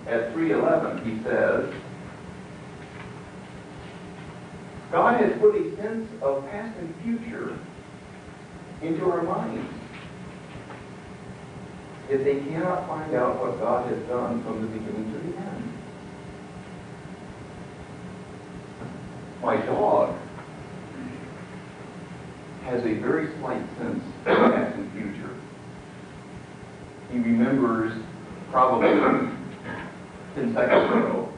at 3:11, he says, God has put a sense of past and future into our minds. Yet they cannot find out what God has done from the beginning to the end. My dog has a very slight sense of past and future. He remembers probably 10 seconds ago,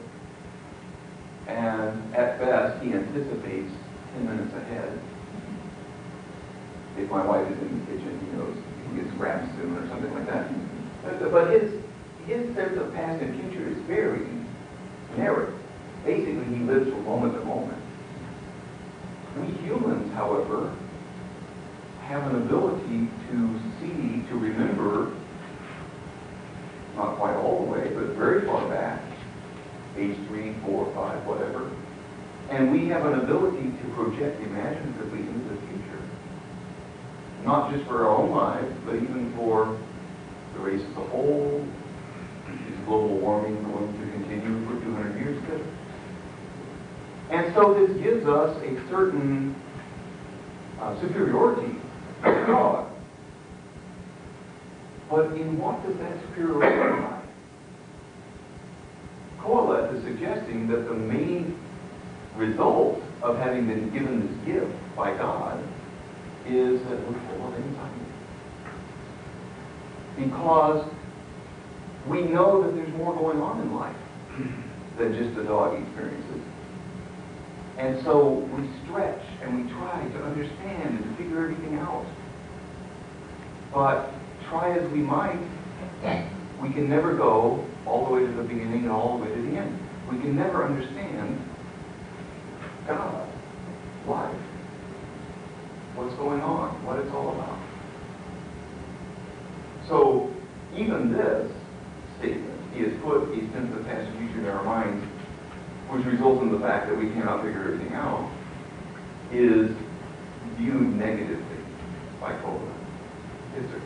and at best he anticipates 10 minutes ahead. If my wife is in the kitchen, he knows he gets grabbed soon or something like that. But his sense of past and future is very narrow. Basically, he lives from moment to moment. We humans, however, have an ability to see, to remember, not quite all the way, but very far back, age 3, 4, 5, whatever. And we have an ability to project imaginatively into the future. Not just for our own lives, but even for the race as a whole. Is global warming going to continue for 200 years still? And so this gives us a certain superiority to God. But in what does that superiority lie? Qoheleth is suggesting that the main result of having been given this gift by God is that we're full of anxiety. Because We know that there's more going on in life than just the dog experiences. And so we stretch and we try to understand and to figure everything out. But try as we might, we can never go all the way to the beginning and all the way to the end. We can never understand God, life, what's going on, what it's all about. So even this statement, he has put a sense of past and future in our minds, which results in the fact that we cannot figure everything out, is viewed negatively by Qoheleth. Yes, sir.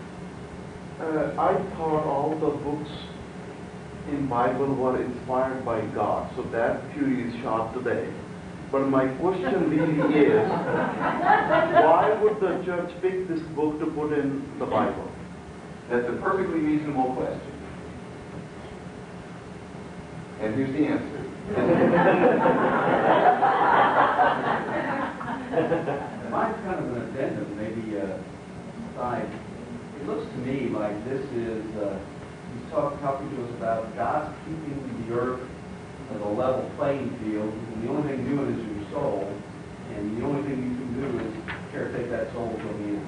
I thought all the books in Bible were inspired by God, so that theory is shot today. But my question really is, why would the church pick this book to put in the Bible? That's a perfectly reasonable question. And here's the answer. Mine's kind of an addendum, maybe aside. It looks to me like this is, he's talking to us about God keeping the earth at a level playing field, and the only thing doing is your soul, and the only thing you can do is caretake that soul till the end.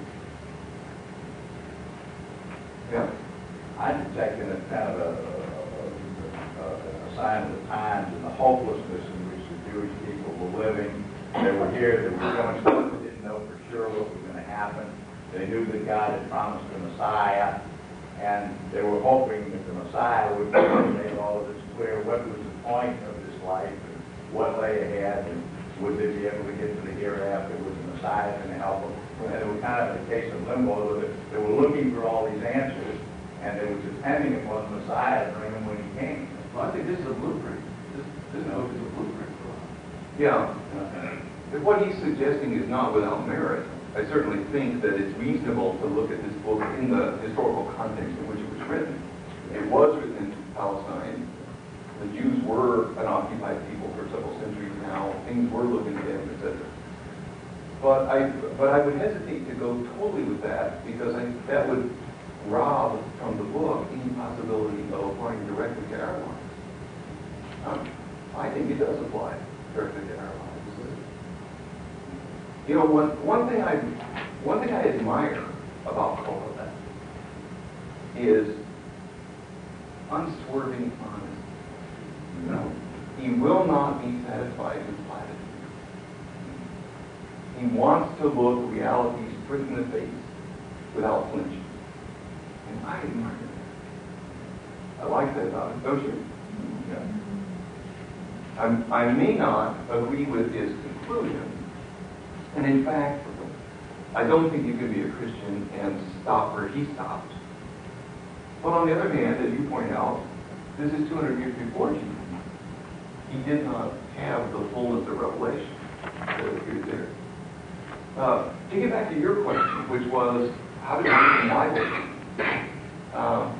Yeah. I detect in it kind of a sign of the times and the hopelessness in which the Jewish people were living. They were here, they were doing stuff, they didn't know for sure what was going to happen. They knew that God had promised a Messiah, and they were hoping that the Messiah would make all of this clear. What was the point of this life, and what lay ahead, and would they be able to get to the hereafter? Was the Messiah going to help them? And it was kind of a case of limbo. They were looking for all these answers, and they were depending upon the Messiah to bring them when he came. Well, I think this is a blueprint. This book is a blueprint for us. Yeah. What he's suggesting is not without merit. I certainly think that it's reasonable to look at this book in the historical context in which it was written. It was written in Palestine. The Jews were an occupied people for several centuries now. Things were looking at them, etc. But I would hesitate to go totally with that, because that would rob from the book any possibility of applying directly to our lives. I think it does apply directly to our lives. You know, one thing I admire about Qoheleth is unswerving honesty. You know, he will not be satisfied with platitudes. He wants to look reality straight in the face without flinching. And I admire that. I like that about it, don't you? Yeah. I may not agree with his conclusion. And in fact, I don't think you can be a Christian and stop where he stopped. But on the other hand, as you point out, this is 200 years before Jesus. He did not have the fullness of revelation that appeared there. To get back to your question, which was, how did we read the Bible?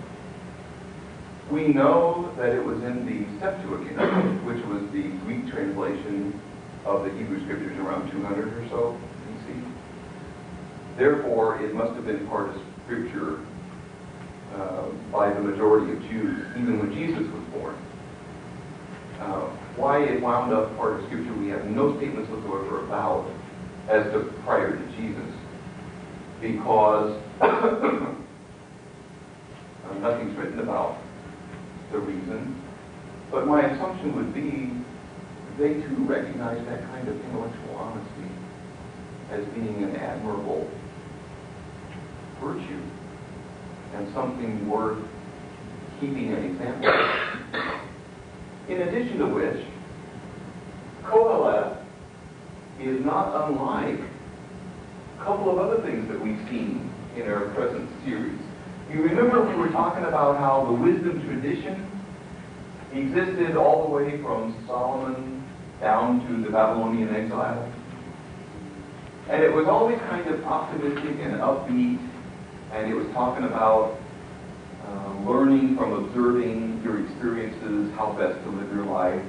We know that it was in the Septuagint, which was the Greek translation of the Hebrew Scriptures around 200 or so BC. Therefore, it must have been part of Scripture by the majority of Jews, even when Jesus was born. Why it wound up part of Scripture, we have no statements whatsoever about as to prior to Jesus, because nothing's written about the reason. But my assumption would be they too recognize that kind of intellectual honesty as being an admirable virtue and something worth keeping an example of. In addition to which, Qoheleth is not unlike a couple of other things that we've seen in our present series. You remember we were talking about how the wisdom tradition existed all the way from Solomon down to the Babylonian exile. And it was always kind of optimistic and upbeat, and it was talking about learning from observing your experiences, how best to live your life.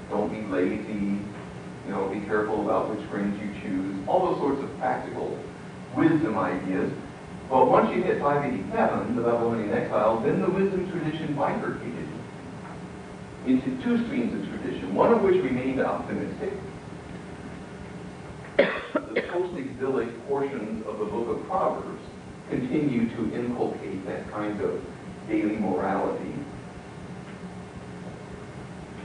Don't be lazy. You know, be careful about which friends you choose. All those sorts of practical wisdom ideas. Well, once you hit 587, the Babylonian exile, then the wisdom tradition bifurcated into two streams of tradition, one of which remained optimistic. The post-exilic portions of the book of Proverbs continue to inculcate that kind of daily morality.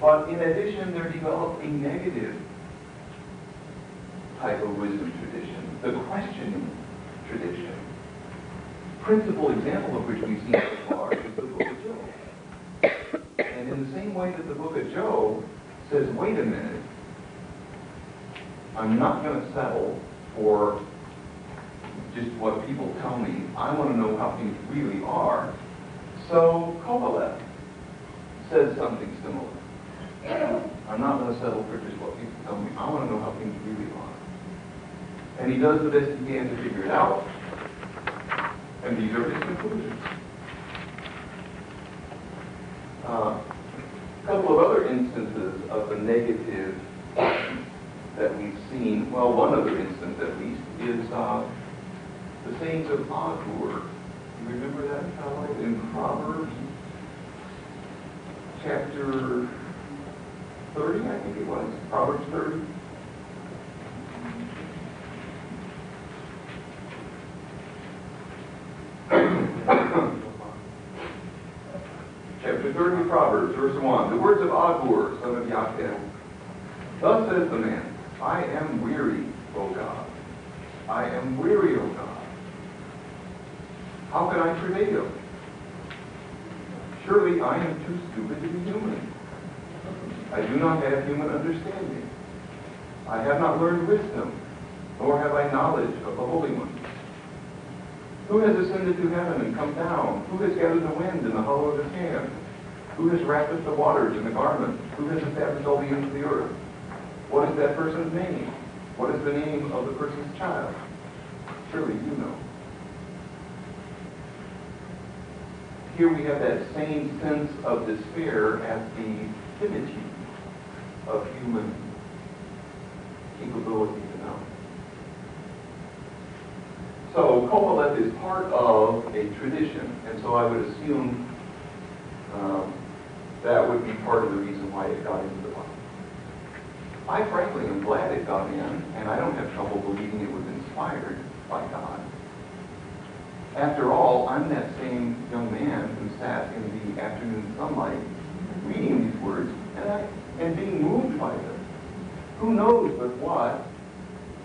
But in addition, there developed a negative type of wisdom tradition, the questioning tradition. Principal example of which we've seen so far is the book of Job. And in the same way that the book of Job says, wait a minute, I'm not going to settle for just what people tell me. I want to know how things really are. So Qoheleth says something similar. I'm not going to settle for just what people tell me. I want to know how things really are. And he does the best he can to figure it out. And these are his conclusions. A couple of other instances of the negative that we've seen, well, one other instance at least, is the sayings of Hahn. You remember that fellow in Proverbs chapter 30, I think it was, Proverbs 30? Chapter 30, Proverbs, verse 1. The words of Agur, son of Yaakov. Thus says the man, I am weary, O God. I am weary, O God. How can I prevail? Surely I am too stupid to be human. I do not have human understanding. I have not learned wisdom, nor have I knowledge of the Holy One. Who has ascended to heaven and come down? Who has gathered the wind in the hollow of his hand? Who has wrapped up the waters in the garment? Who has established all the ends of the earth? What is that person's name? What is the name of the person's child? Surely you know. Here we have that same sense of despair at the timidity of human capability to know. So Qoheleth is part of a tradition, and so I would assume that would be part of the reason why it got into the Bible. I frankly am glad it got in, and I don't have trouble believing it was inspired by God. After all, I'm that same young man who sat in the afternoon sunlight reading these words and being moved by them. Who knows but what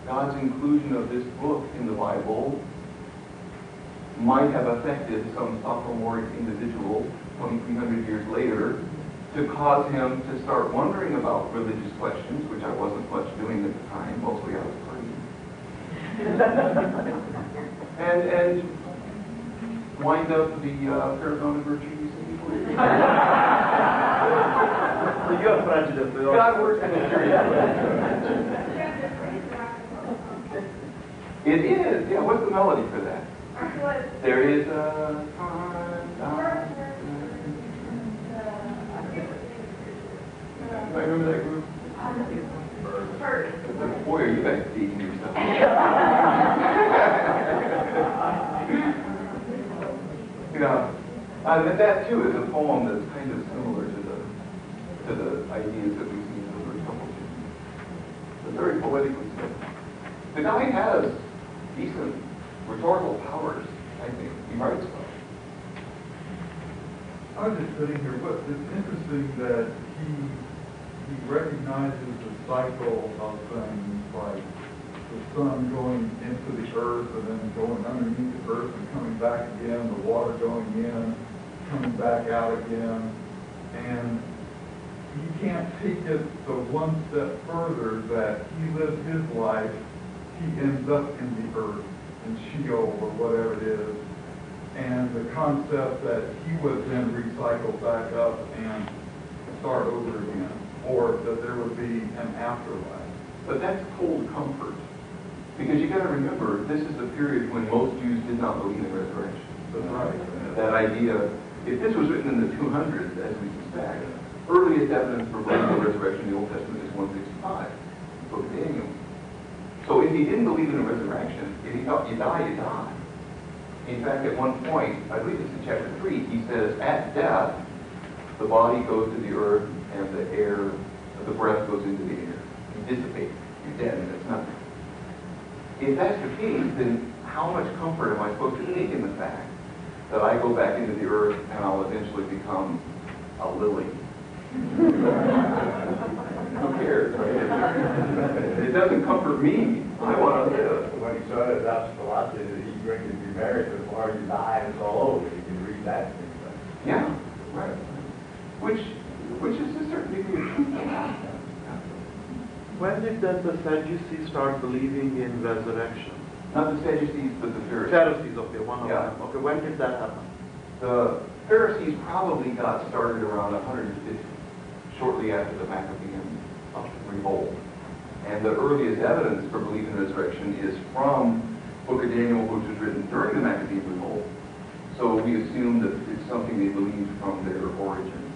God's inclusion of this book in the Bible might have affected some sophomoric individual 2,300 years later to cause him to start wondering about religious questions, which I wasn't much doing at the time. Mostly I was praying. and wind up the Arizona virtue you said before. So you are prejudiced. God works in mysterious ways. It is. Yeah, what's the melody for that? There is a time. I remember that group? Boy, are you guys teaching yourself. Yeah. And that too is a poem that's kind of similar to the ideas that we've seen in the first couple of years. It's very poetically said. The guy has decent rhetorical powers, I think. He writes well. I was just sitting here, but it's interesting that he recognizes the cycle of things like the sun going into the earth and then going underneath the earth and coming back again, the water going in, coming back out again. And you can't take it the one step further that he lives his life, he ends up in the earth, in Sheol or whatever it is. And the concept that he would then recycle back up and start over again, or that there would be an afterlife. But that's cold comfort. Because you got to remember, this is a period when most Jews did not believe in resurrection. That's right. That idea, if this was written in the 200s, as we suspect, earliest evidence for believing in resurrection in the Old Testament is 165, the book of Daniel. So if he didn't believe in a resurrection, if he thought you die, you die. In fact, at one point, I believe it's in chapter 3, he says, at death, the body goes to the earth and the air, the breath goes into the air. You dissipate. You're dead and it's nothing. If that's the case, then how much comfort am I supposed to take in the fact that I go back into the earth and I'll eventually become a lily? Who cares, right? It doesn't comfort me. I want to live. When he started out philosophy, that he's going to be married before you die, and it's all over. You can read that thing. Yeah, right. Which is a certain degree of truth to that. When did then the Sadducees start believing in resurrection? Not the Sadducees, but the Pharisees. Pharisees, okay, one of Yeah. them. Okay, when did that happen? The Pharisees probably got started around 150, shortly after the Maccabean revolt. And the earliest evidence for belief in resurrection is from Book of Daniel, which was written during the Maccabean revolt. So we assume that it's something they believed from their origin.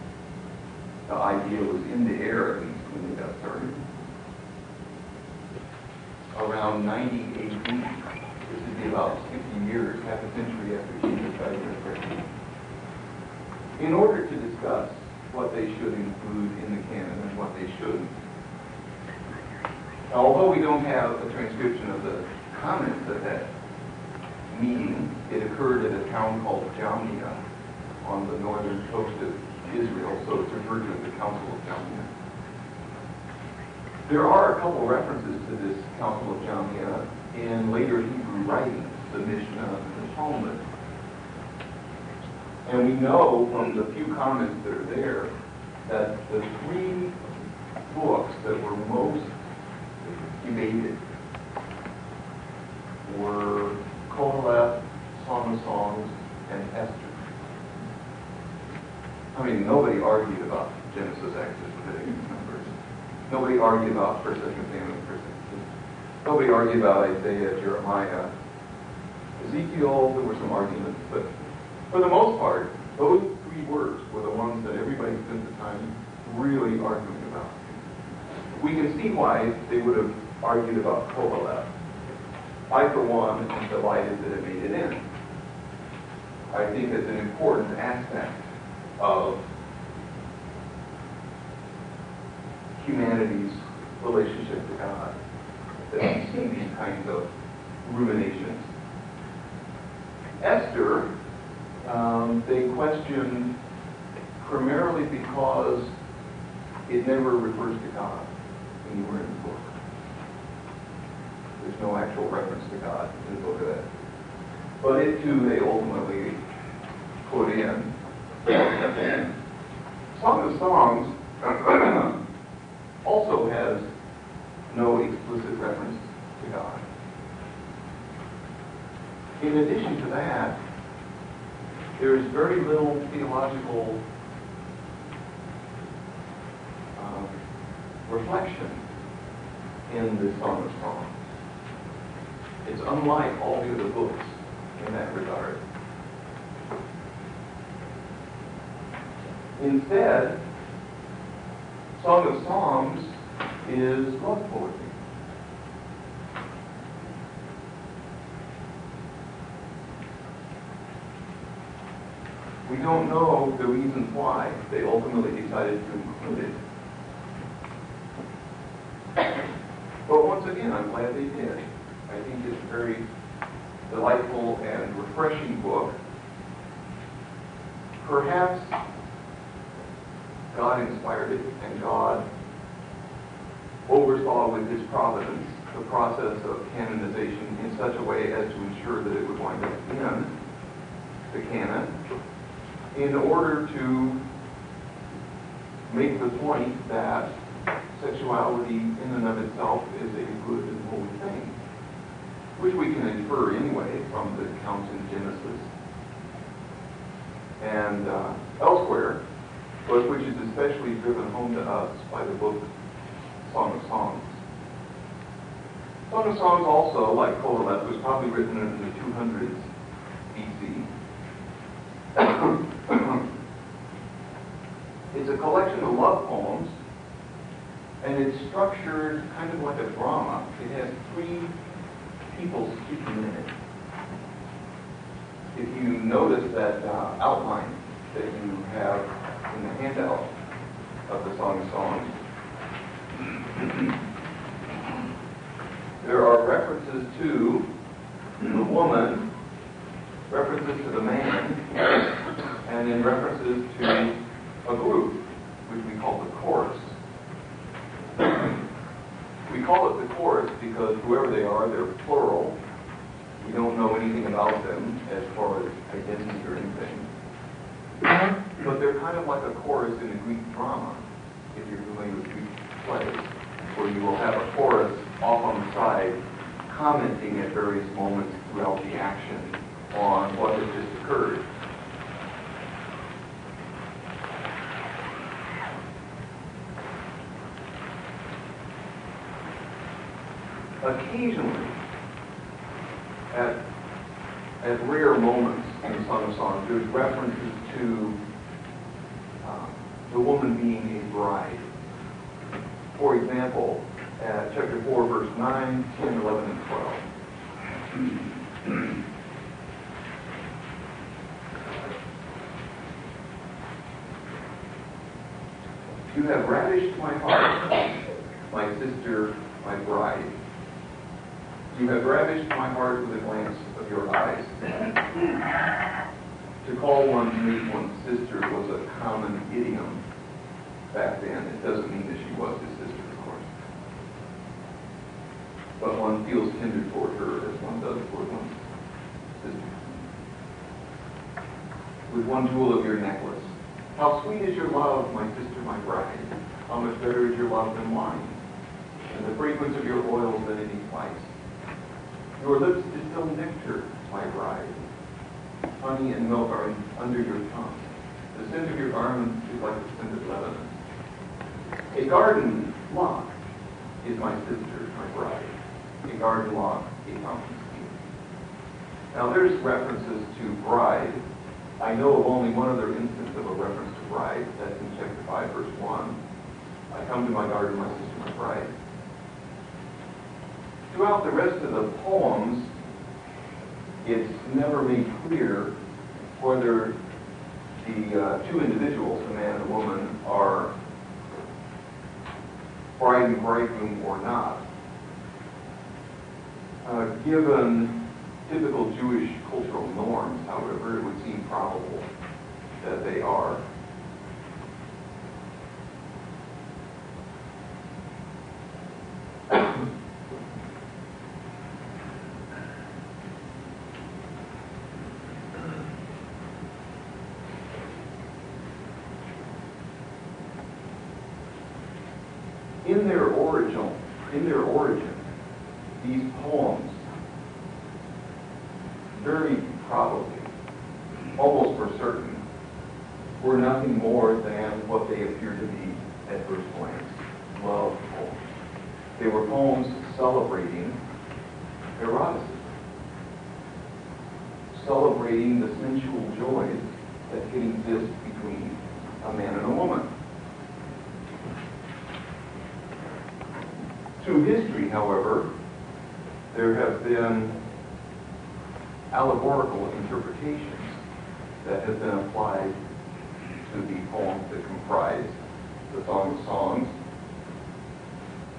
The idea was in the air, at least, when they got started. Around 90 AD, this would be about 60 years, half a century after Jesus died and resurrected. In order to discuss what they should include in the canon and what they shouldn't. Now, although we don't have a transcription of the comments of that meeting, it occurred at a town called Jamnia on the northern coast of Israel, so it's referred to as the Council of Jamnia. There are a couple references to this Council of Jamnia in later Hebrew writings, the Mishnah and the Talmud. And we know from the few comments that are there that the three books that were most debated were Qoheleth, Song of Songs, and Esther. I mean, nobody argued about Genesis, Exodus, Leviticus, Numbers. Nobody argued about 1st, 2nd Samuel, 1st, 2nd. Nobody argued about Isaiah, Jeremiah, Ezekiel. There were some arguments, but for the most part, those three words were the ones that everybody spent the time really arguing about. We can see why they would have argued about Qoheleth. I, for one, am delighted that it made it in. I think it's an important aspect of humanity's relationship to God, that we see these kinds of ruminations. Esther, they questioned primarily because it never refers to God anywhere in the book. There's no actual reference to God in the book of Esther. But it too, they ultimately put in. Song of Songs also has no explicit reference to God. In addition to that, there's very little theological reflection in the Song of Songs. It's unlike all the other books in that regard. Instead, Song of Songs is love poetry. We don't know the reasons why they ultimately decided to include it. But once again, I'm glad they did. I think it's a very delightful and refreshing book. Perhaps God inspired it, and God oversaw with his providence the process of canonization in such a way as to ensure that it would wind up in the canon, in order to make the point that sexuality in and of itself is a good and holy thing, which we can infer anyway from the accounts in Genesis and elsewhere, but which is especially driven home to us by the book Song of Songs. Song of Songs also, like Qoheleth, was probably written in the 200s BC. It's a collection of love poems, and it's structured kind of like a drama. It has three people speaking in it. If you notice that outline that you have in the handout of the Song of Songs, there are references to the woman, references to the man, and then references to a group, which we call the chorus. We call it the chorus because whoever they are, they're plural. We don't know anything about them as far as identity or anything. But they're kind of like a chorus in a Greek drama, if you're familiar with Greek plays, where you will have a chorus off on the side commenting at various moments throughout the action on what has just occurred. Occasionally, at rare moments in the Song of Songs, there's references to the woman being a bride. For example, at chapter 4, verse 9, 10, 11, and 12. You have ravished my heart, my sister, my bride. You have ravished my heart with a glance of your eyes. To call one's mate one's sister was a common idiom back then. It doesn't mean that she was his sister, of course. But one feels tender toward her as one does toward one's sister. With one jewel of your necklace. How sweet is your love, my sister, my bride. How much better is your love than wine, and the fragrance of your oils than any spice. Your lips distill nectar, my bride. Honey and milk are under your tongue. The scent of your garments is like the scent of Lebanon. A garden lock is my sister, my bride. A garden lock, a fountain scheme. Now there's references to bride. I know of only one other instance of a reference to bride. That's in chapter 5, verse 1. I come to my garden, my sister, my bride. Throughout the rest of the poems, it's never made clear whether the two individuals, the man and the woman, are bride and bridegroom or not. Given typical Jewish cultural norms, however, it would seem probable that they are. In their origin, these poems very probably, almost for certain, were nothing more than what they appear to be at first glance, love poems. They were poems celebrating eroticism, celebrating the sensual joys that can exist between a man and a woman. Through history, however, there have been allegorical interpretations that have been applied to the poems that comprise the Song of Songs.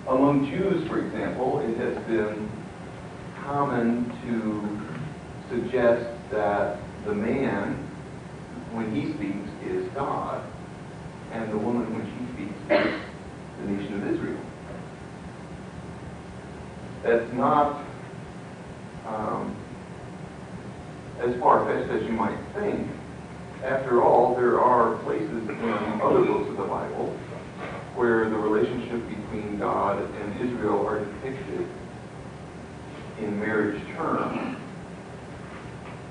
Among Jews, for example, it has been common to suggest that the man, when he speaks, is God, and the woman, when she speaks, is the nation of Israel. That's not as far-fetched as you might think. After all, there are places in other books of the Bible where the relationship between God and Israel are depicted in marriage terms.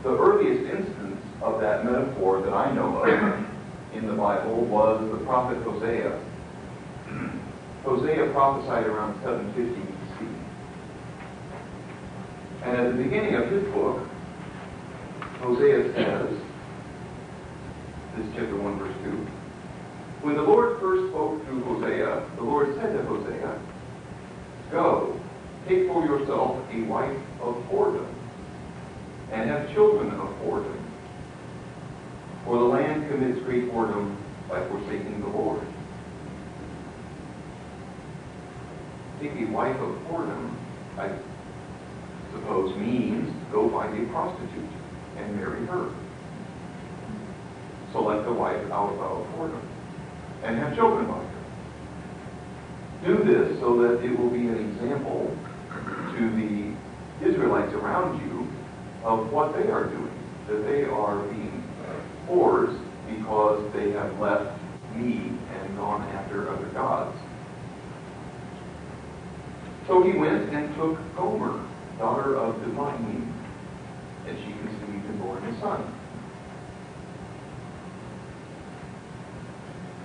The earliest instance of that metaphor that I know of in the Bible was the prophet Hosea. Hosea prophesied around 750 BC. And at the beginning of his book, Hosea says, this is chapter 1, verse 2, when the Lord first spoke through Hosea, the Lord said to Hosea, go, take for yourself a wife of whoredom, and have children of whoredom. take a wife of whoredom, I suppose, means go find a prostitute and marry her. Select a wife out of whoredom and have children by her. Do this so that it will be an example to the Israelites around you of what they are doing, that they are being whores because they have left me and gone after other gods. So he went and took Gomer, daughter of Vianney, and she conceived and bore him a son.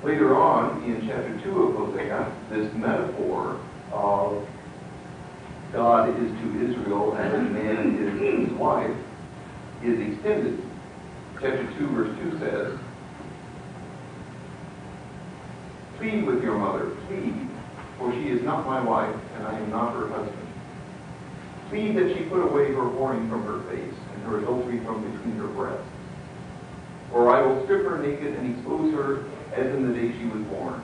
Later on, in chapter 2 of Hosea, this metaphor of God is to Israel as a man is to his wife is extended. Chapter 2, verse 2 says, "Plead with your mother, plead, for she is not my wife, and I am not her husband. Plead that she put away her whoring from her face, and her adultery from between her breasts. For I will strip her naked and expose her as in the day she was born,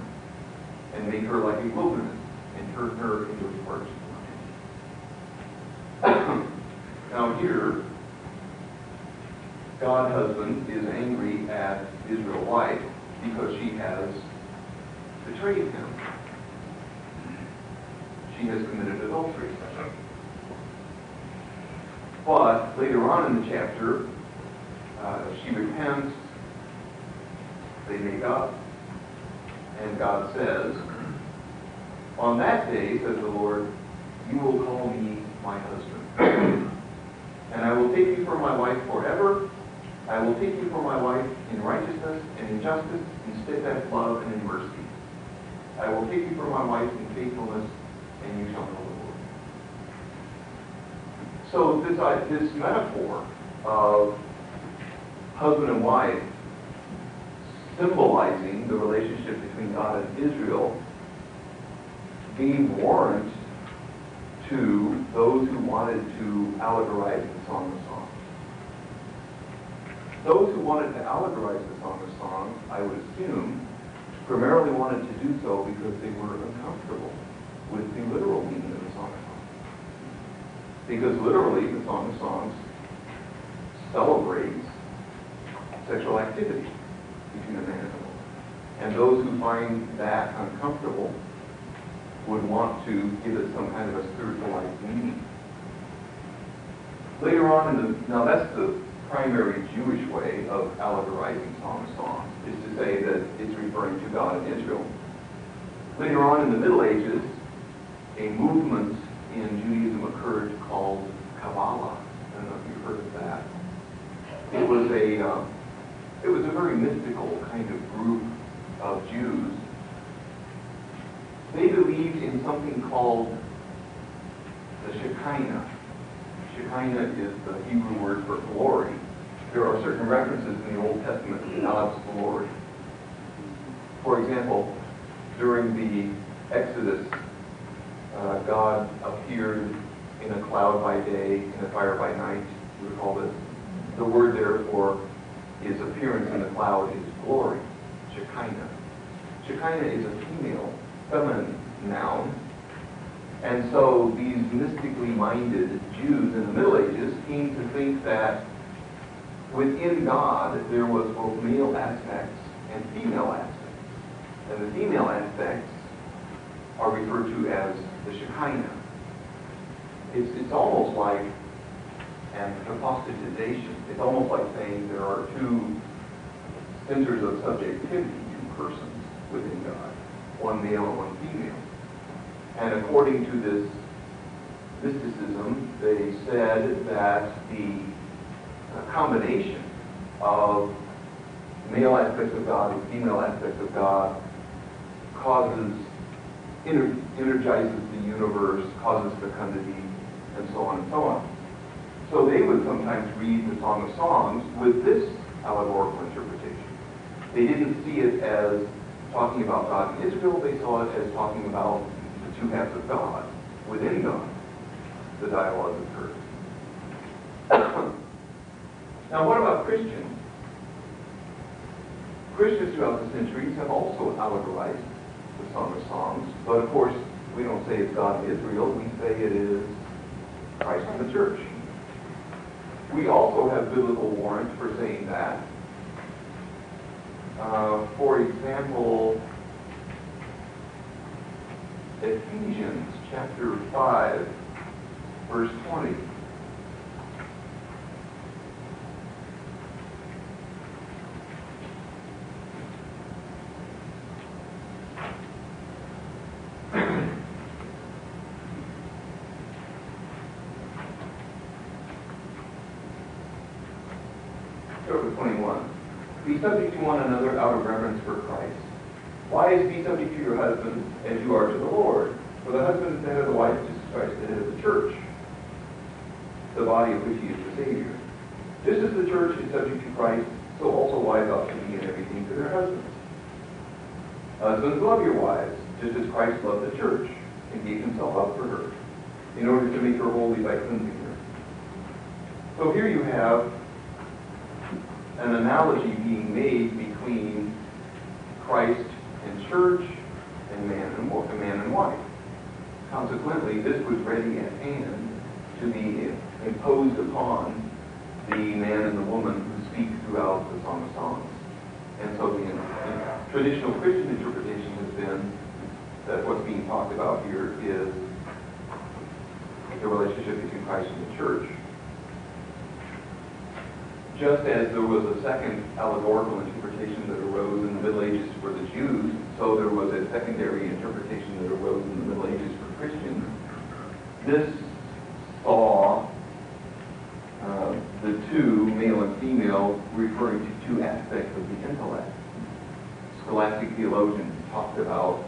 and make her like a wilderness, and turn her into a parched land." Now here, God husband is angry at Israel wife because she has betrayed him. She has committed adultery. But later on in the chapter, she repents, they make up, and God says, "On that day, says the Lord, you will call me my husband. And I will take you for my wife forever. I will take you for my wife in righteousness and in justice, in steadfast love and in mercy. I will take you for my wife in faithfulness, and you shall know the Lord." So this metaphor of husband and wife symbolizing the relationship between God and Israel gave warrant to those who wanted to allegorize the Song of Songs. Those who wanted to allegorize the Song of Songs, I would assume, primarily wanted to do so because they were uncomfortable with the literal meaning of the Song of Songs. Because literally, the Song of Songs celebrates sexual activity between a man and a woman. And those who find that uncomfortable would want to give it some kind of a spiritualized meaning. Later on now that's the primary Jewish way of allegorizing Song of Songs, is to say that it's referring to God and Israel. Later on in the Middle Ages, a movement in Judaism occurred called Kabbalah. I don't know if you've heard of that. It was a very mystical kind of group of Jews. They believed in something called the Shekinah. Shekinah is the Hebrew word for glory. There are certain references in the Old Testament to God's glory. For example, during the Exodus, God appeared in a cloud by day, in a fire by night. You recall this? The word there for his appearance in the cloud is glory, Shekinah. Shekinah is a feminine noun. And so these mystically minded Jews in the Middle Ages came to think that within God there was both male aspects and female aspects. And the female aspects are referred to as the Shekinah. It's almost like an apostatization. It's almost like saying there are two centers of subjectivity, two persons within God, one male and one female. And according to this mysticism, they said that the combination of male aspects of God and female aspects of God energizes the universe, causes fecundity, and so on and so on. So they would sometimes read the Song of Songs with this allegorical interpretation. They didn't see it as talking about God and Israel, they saw it as talking about the two halves of God. Within God, the dialogue occurs. Now what about Christians? Christians throughout the centuries have also allegorized the Song of Songs, but of course We don't say it's God of Israel, we say it is Christ and the church. We also have biblical warrant for saying that. For example, Ephesians chapter 5, verse 20. Verse 21. Be subject to one another out of reverence for Christ. Wives, be subject to your husbands as you are to the Lord. For the husband is the head of the wife, just as Christ is the head of the church, the body of which he is the Savior. Just as the church is subject to Christ, so also wives ought to be in everything to their husbands. Husbands, love your wives, just as Christ loved the church and gave himself up for her, in order to make her holy by cleansing her. So here you have an analogy being made between Christ and church and man and wife. Consequently, this was ready at hand to be imposed upon the man and the woman who speak throughout the Song of Songs. And so the traditional Christian interpretation has been that what's being talked about here is the relationship between Christ and the church. Just as there was a second allegorical interpretation that arose in the Middle Ages for the Jews, so there was a secondary interpretation that arose in the Middle Ages for Christians. This saw the two, male and female, referring to two aspects of the intellect. Scholastic theologians talked about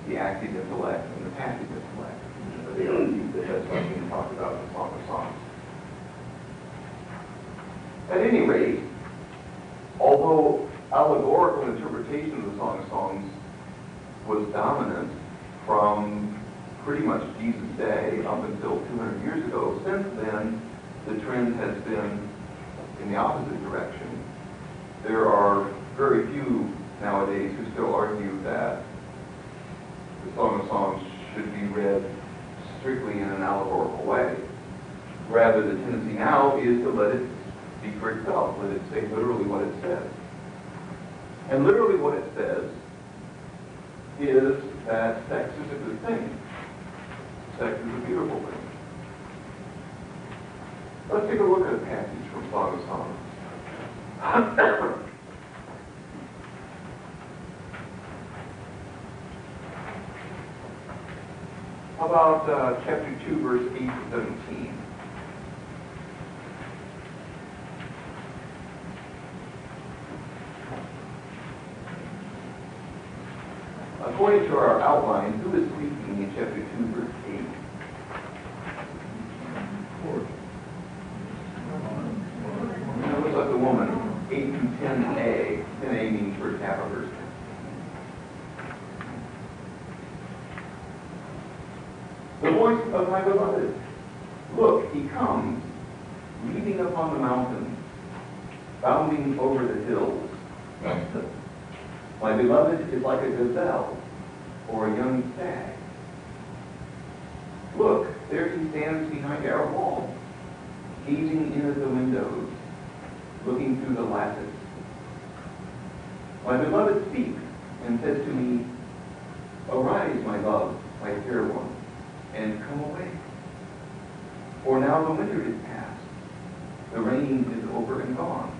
the active intellect and the passive intellect. They argued that that's what's being talked about in the Song of Songs. At any rate, although allegorical interpretation of the Song of Songs was dominant from pretty much Jesus' day up until 200 years ago, since then the trend has been in the opposite direction. There are very few nowadays who still argue that the Song of Songs should be read strictly in an allegorical way. Rather, the tendency now is to let it speak for itself, let it say literally what it says. And literally what it says is that sex is a good thing. Sex is a beautiful thing. Let's take a look at a passage from Song of Songs. How about chapter 2, verse 8 to 17? According to our outline, who is speaking in chapter 2, verse 8? It looks like the woman, 8 through 10a. 10a means first half of verse 10. The voice of my beloved. Look, he comes, leaping upon the mountains, bounding over the hills. My beloved is like a gazelle or a young stag. Look, there he stands behind our wall, gazing in at the windows, looking through the lattice. My beloved speaks and says to me, Arise, my love, my fair one, and come away. For now the winter is past, the rain is over and gone.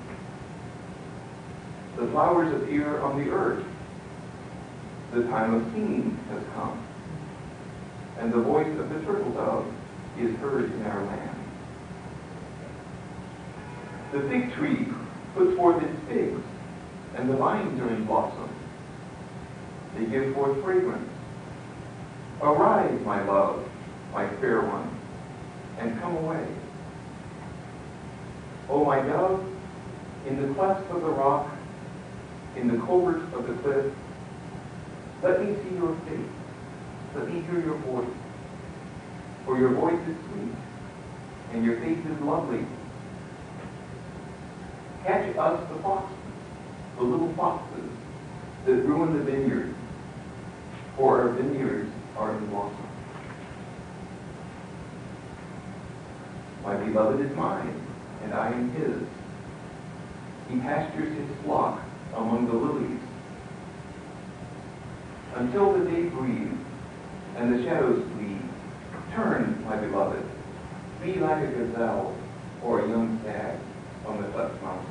The flowers appear on the earth. The time of singing has come. And the voice of the turtle dove is heard in our land. The fig tree puts forth its figs, and the vines are in blossom. They give forth fragrance. Arise, my love, my fair one, and come away. O my dove, in the cleft of the rock, in the covert of the cliff, let me see your face, let me hear your voice. For your voice is sweet, and your face is lovely. Catch us the foxes, the little foxes that ruin the vineyard, for our vineyards are in blossom. My beloved is mine, and I am his. He pastures his flock among the lilies. Until the day breathes and the shadows flee, turn, my beloved, be like a gazelle or a young stag on the cleft mountains.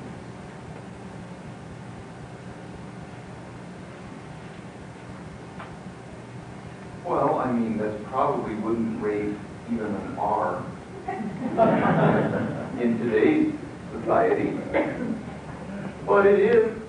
Well, I mean, that probably wouldn't raise even an R in today's society. But it is